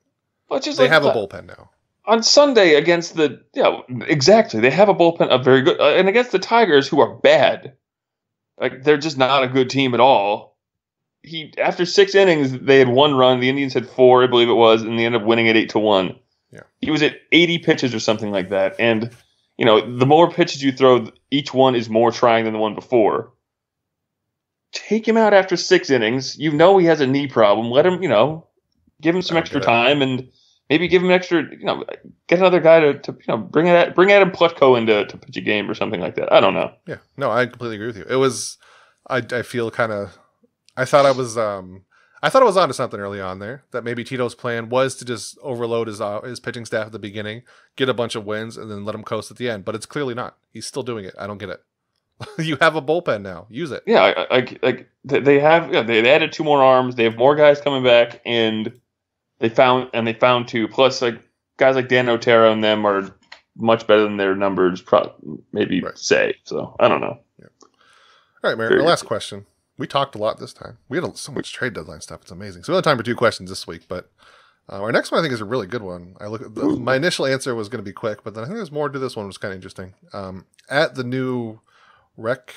Well, just they have a bullpen now. On Sunday against exactly. They have a bullpen, a very good, and against the Tigers, who are bad. Like, they're just not a good team at all. After 6 innings, they had 1 run. The Indians had 4, I believe it was, and they ended up winning at 8-1. Yeah. He was at 80 pitches or something like that. And, the more pitches you throw, each one is more trying than the one before. Take him out after 6 innings. He has a knee problem. Let him, give him some extra time and maybe give him an extra, get another guy to bring Adam Plutko in to pitch a game or something like that. I don't know. Yeah. No, I completely agree with you. It was, I feel kind of, I thought I was onto something early on there, that maybe Tito's plan was to just overload his pitching staff at the beginning, get a bunch of wins, and then let him coast at the end. But it's clearly not. He's still doing it. I don't get it. You have a bullpen now. Use it. Yeah, they have. They added 2 more arms. They have more guys coming back, and they found 2. Plus, guys like Dan Otero and them are much better than their numbers maybe say. So I don't know. Yeah. All right, Mary. Our last question. We talked a lot this time. We had so much trade deadline stuff. It's amazing. So we only have time for 2 questions this week, but our next one I think is a really good one. My initial answer was going to be quick, but then I think there's more to this one, which was kind of interesting. At the new recusant,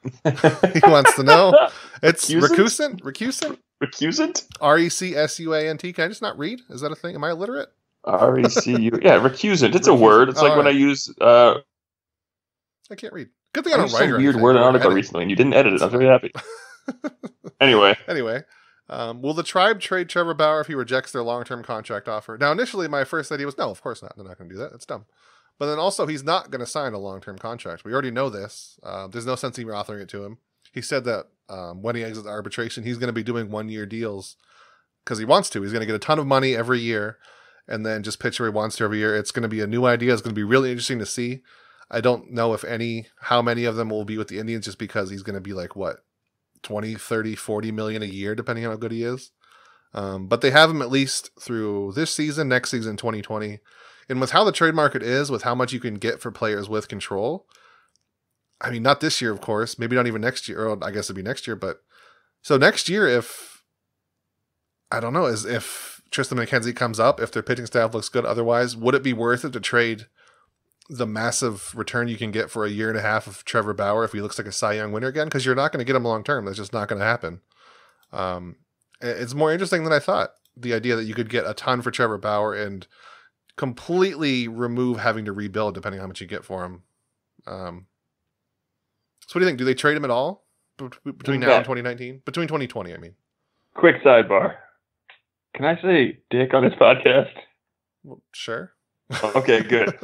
he wants to know. It's recusant? Recusant? RECSUANT. Can I just not read? Is that a thing? Am I illiterate? RECU. Yeah, recusant. It's a word. It's like when I use. I can't read. Good thing I don't write. Some weird word in an article recently, and you didn't edit it. I'm very happy. Anyway, will the Tribe trade Trevor Bauer if he rejects their long-term contract offer? Now, initially, my first idea was no, of course not. They're not going to do that. That's dumb. But then also, he's not going to sign a long-term contract. We already know this. There's no sense even offering it to him. He said that when he exits arbitration, he's going to be doing 1-year deals because he wants to. He's going to get a ton of money every year and then just pitch where he wants to every year. It's going to be a new idea. It's going to be really interesting to see. I don't know how many of them will be with the Indians just because he's going to be like, 20, 30, 40 million a year, depending on how good he is. But they have him at least through this season, next season, 2020. And with how the trade market is, with how much you can get for players with control, I mean, not this year, of course, maybe not even next year, or I guess it'd be next year, but so next year, if Tristan McKenzie comes up, if their pitching staff looks good, otherwise, would it be worth it to trade the massive return you can get for a year and a half of Trevor Bauer if he looks like a Cy Young winner again? Because you're not going to get him long term. That's just not going to happen. It's more interesting than I thought. The idea that you could get a ton for Trevor Bauer and completely remove having to rebuild depending on how much you get for him. So what do you think? Do they trade him at all between now and 2019? Between 2020, I mean. Quick sidebar. Can I say dick on this podcast? Well, sure. Okay, good.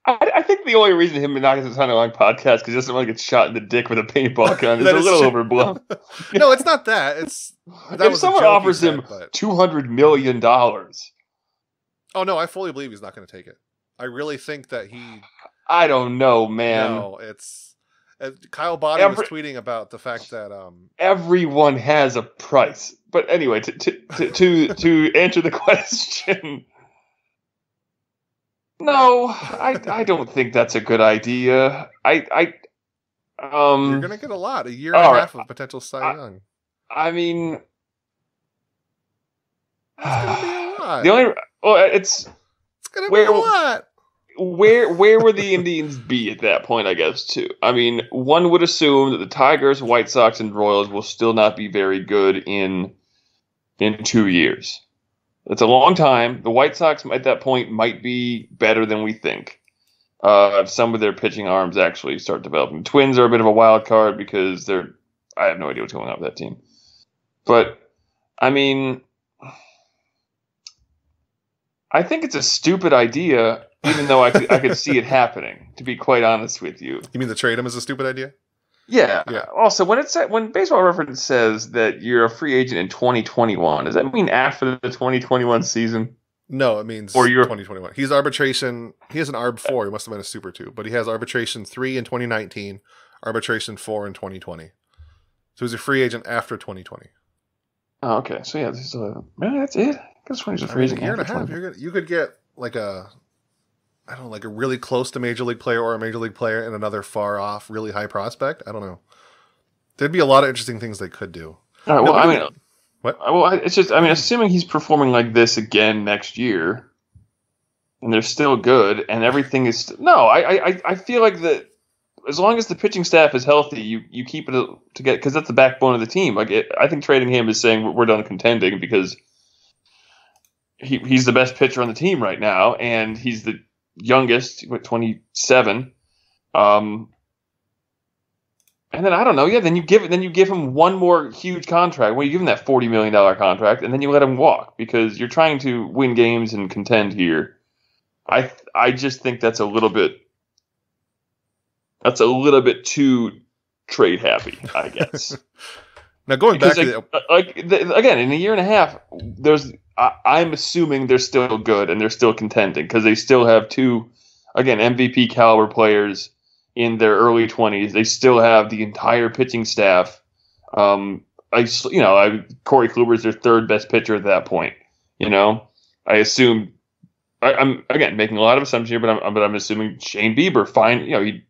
I think the only reason him not getting on a long podcast because he doesn't want to get shot in the dick with a paintball gun is a little overblown. No, it's not that. If someone offers him $200 million. Oh, no, I fully believe he's not going to take it. I really think that he... I don't know, man. No, it's... Kyle Boddy was tweeting about the fact that... Everyone has a price. But anyway, to answer the question... No, I don't think that's a good idea. You're gonna get a lot, a year and a half of potential Cy Young. I mean, it's gonna be a lot. It's gonna be a lot. Where would the Indians be at that point? I guess too. I mean, one would assume that the Tigers, White Sox, and Royals will still not be very good in 2 years. It's a long time. The White Sox at that point might be better than we think. If some of their pitching arms actually start developing. The Twins are a bit of a wild card because I have no idea what's going on with that team. But, I mean, I think it's a stupid idea, even though I could see it happening, to be quite honest with you. You mean the trade him is a stupid idea? Yeah. Also, when Baseball Reference says that you're a free agent in 2021, does that mean after the 2021 season? No, it means 2021. He's arbitration. He has an ARB 4. He must have been a Super 2, but he has arbitration 3 in 2019, arbitration 4 in 2020. So he's a free agent after 2020. Oh, okay. So yeah, that's it. That's when he's a free agent. A year and a half. You could get like a really close to major league player or a major league player and another far off, really high prospect. I don't know. There'd be a lot of interesting things they could do. All right, well, what? Well, it's just, assuming he's performing like this again next year, and they're still good, and everything is I feel like that as long as the pitching staff is healthy, you keep it together because that's the backbone of the team. I think trading him is saying we're done contending because he's the best pitcher on the team right now, and he's the youngest, 27, and then I don't know. Yeah, then you give him one more huge contract. Well, you give him that $40 million contract, and then you let him walk because you're trying to win games and contend here. I just think that's a little bit too trade happy, I guess. Now going because back to again, in a year and a half, I'm assuming they're still good and they're still contending because they still have two, again, MVP caliber players in their early 20s. They still have the entire pitching staff. Corey Kluber is their third best pitcher at that point. I assume I'm again making a lot of assumptions here, but I'm assuming Shane Bieber, fine. He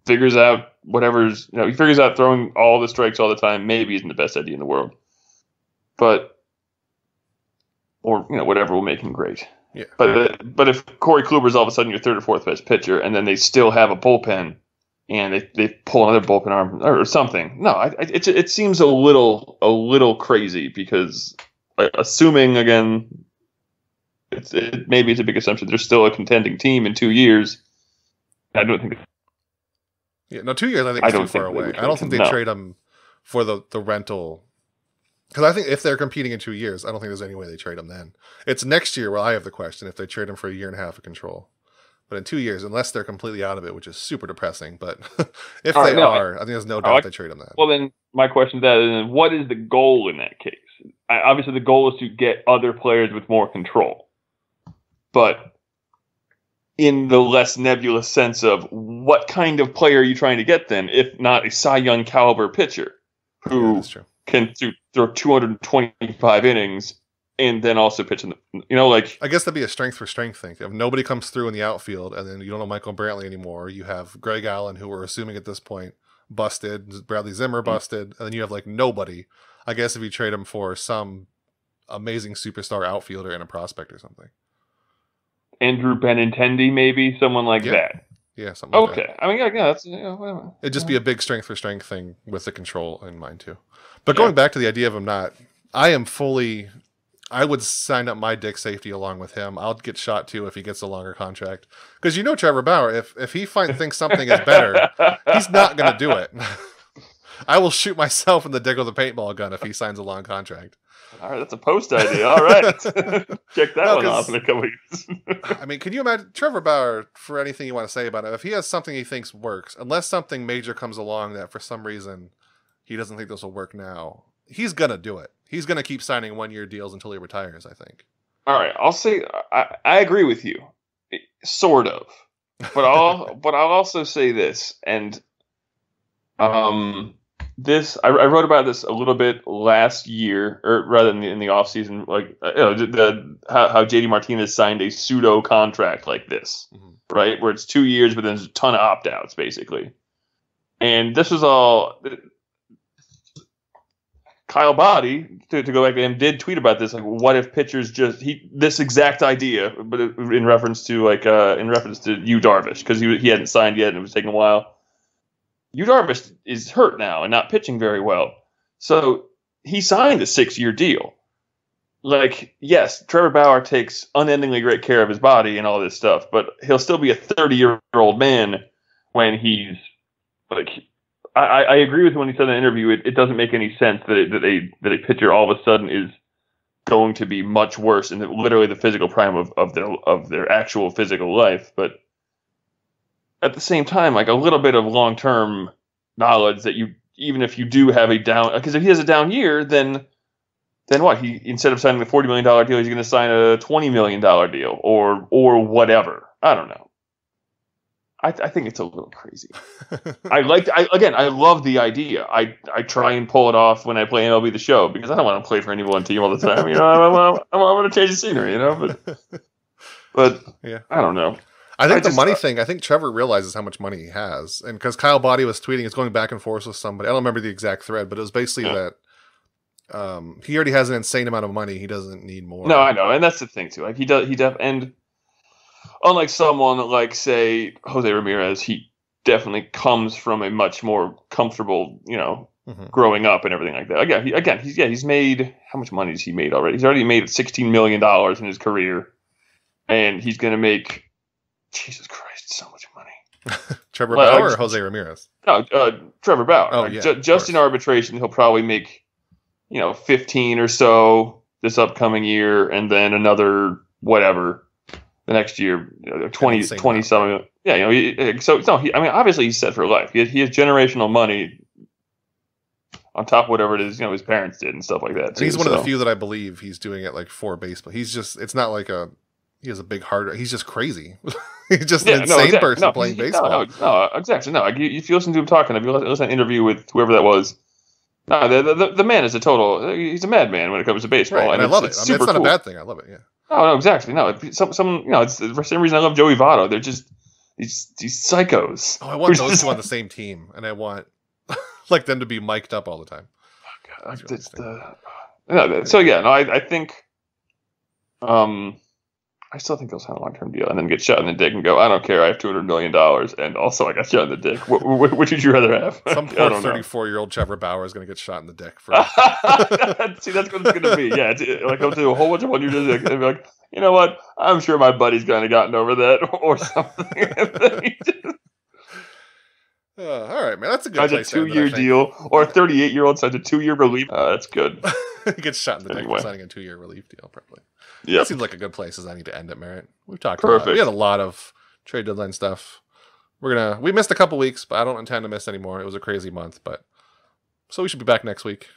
figures out he figures out throwing all the strikes all the time maybe isn't the best idea in the world. Or whatever will make him great. Yeah. But if Corey Kluber is all of a sudden your third or fourth best pitcher, and then they still have a bullpen, and they pull another bullpen arm or something, no, it seems a little crazy because assuming again, maybe it's a big assumption there's still a contending team in 2 years. I don't think. Yeah, no, 2 years I think is too far away. I don't think they trade him for the rental. Because I think if they're competing in 2 years, I don't think there's any way they trade him then. It's next year where I have the question if they trade him for a year and a half of control. But in 2 years, unless they're completely out of it, which is super depressing. But if I think there's no doubt they trade him then. Well, then my question to that is, what is the goal in that case? Obviously, the goal is to get other players with more control. But in the less nebulous sense of what kind of player are you trying to get then, if not a Cy Young caliber pitcher who can throw 225 innings and then also pitch in the, I guess that'd be a strength for strength thing. If nobody comes through in the outfield and then you don't know Michael Brantley anymore, you have Greg Allen, who we're assuming at this point busted, Bradley Zimmer busted, and then you have nobody. I guess if you trade him for some amazing superstar outfielder and a prospect or something. Andrew Benintendi, maybe someone like that. Yeah, something like that. Okay. I mean, yeah, that's it'd just be a big strength for strength thing with the control in mind too. But going back to the idea of him I would sign up my dick safety along with him. I'll get shot too if he gets a longer contract. Because Trevor Bauer, if he thinks something is better, he's not going to do it. I will shoot myself in the dick with a paintball gun if he signs a long contract. All right, that's a post idea. All right. Check that one off in a couple years. I mean, can you imagine Trevor Bauer, for anything you want to say about it, if he has something he thinks works, unless something major comes along that for some reason he doesn't think this will work now, he's going to do it. He's going to keep signing 1-year deals until he retires, I think. All right, I'll say I agree with you, sort of. But I'll also say this, and I wrote about this a little bit last year, or rather in the offseason, how JD Martinez signed a pseudo contract like this, right? Where it's 2 years, but then there's a ton of opt-outs, basically. And this was all Kyle Boddy, to go back to him, did tweet about this. What if pitchers this exact idea, but in reference to Yu Darvish, because he hadn't signed yet and it was taking a while. Yu Darvish is hurt now and not pitching very well. So he signed a 6-year deal. Yes, Trevor Bauer takes unendingly great care of his body and all this stuff, but he'll still be a 30-year-old man when he's I agree with when he said in the interview, it doesn't make any sense that a pitcher all of a sudden is going to be much worse in literally the physical prime of their actual physical life. But at the same time, a little bit of long-term knowledge that even if you do have a down, because if he has a down year, then what? He, instead of signing a $40 million deal, he's going to sign a $20 million deal or whatever. I don't know. I think it's a little crazy. I love the idea. I try and pull it off when I play MLB The Show because I don't want to play for any one team all the time. I want to change the scenery, But yeah, I don't know. I think the money thing, I think Trevor realizes how much money he has. And because Kyle Boddy was tweeting, it's going back and forth with somebody. I don't remember the exact thread, but it was basically that he already has an insane amount of money. He doesn't need more. No, I know. And that's the thing, too. And unlike someone like, say, Jose Ramirez, he definitely comes from a much more comfortable, growing up and everything like that. He's made, how much money has he made already? He's already made $16 million in his career. And he's going to make, Jesus Christ, so much money. Trevor Bauer or Jose Ramirez? No, Trevor Bauer. Oh, yeah, just in arbitration, he'll probably make, 15 or so this upcoming year, and then another whatever the next year, 20 something. Yeah, obviously he's set for life. He has generational money on top of whatever it is, his parents did and stuff like that. Too, he's one of the few that I believe he's doing it for baseball. It's not like he has a big heart. He's just crazy. He's just an insane person playing baseball. No, exactly. No, if you listen to him talking, if you listen to an interview with whoever that was, no, the man is he's a madman when it comes to baseball. Right, and I love it. It's not cool. A bad thing. I love it, yeah. No, exactly. No, it's for some reason I love Joey Votto. They're just, These psychos. Oh, I want those two on the same team, and I want like them to be mic'd up all the time. Oh, God, so yeah, no, I think, I still think they'll sign a long-term deal and then get shot in the dick and go, I don't care, I have $200 million, and also I got shot in the dick. What would you rather have? Some poor 34-year-old Trevor Bauer is going to get shot in the dick. See, that's what it's going to be. Yeah, like I'll do a whole bunch of one-year dick and be like, you know what? I'm sure my buddy's kind of gotten over that or something. All right, man. That's a good place. A 2-year deal, or a 38-year-old signs a 2-year relief. That's good. He gets shot in the dick for signing a 2-year relief deal, probably. Yeah, that seems like a good place as I need to end it, Merritt. We've talked about it. We had a lot of trade deadline stuff. We missed a couple weeks, but I don't intend to miss anymore. It was a crazy month, so we should be back next week.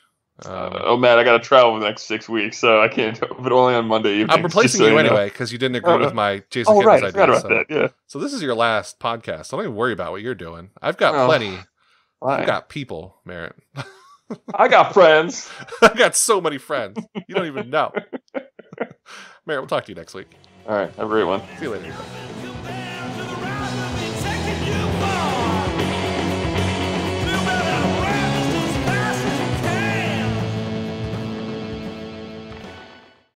Oh man, I got to travel the next 6 weeks, so I can't. But only on Monday evening. I'm replacing you anyway because you didn't agree with my Jason Kittens idea. I forgot about that. Yeah. So this is your last podcast. So don't even worry about what you're doing. I've got plenty. I've got people, Merritt. I got friends. I got so many friends. You don't even know. Merritt, we'll talk to you next week. All right. Have a great one. See you later.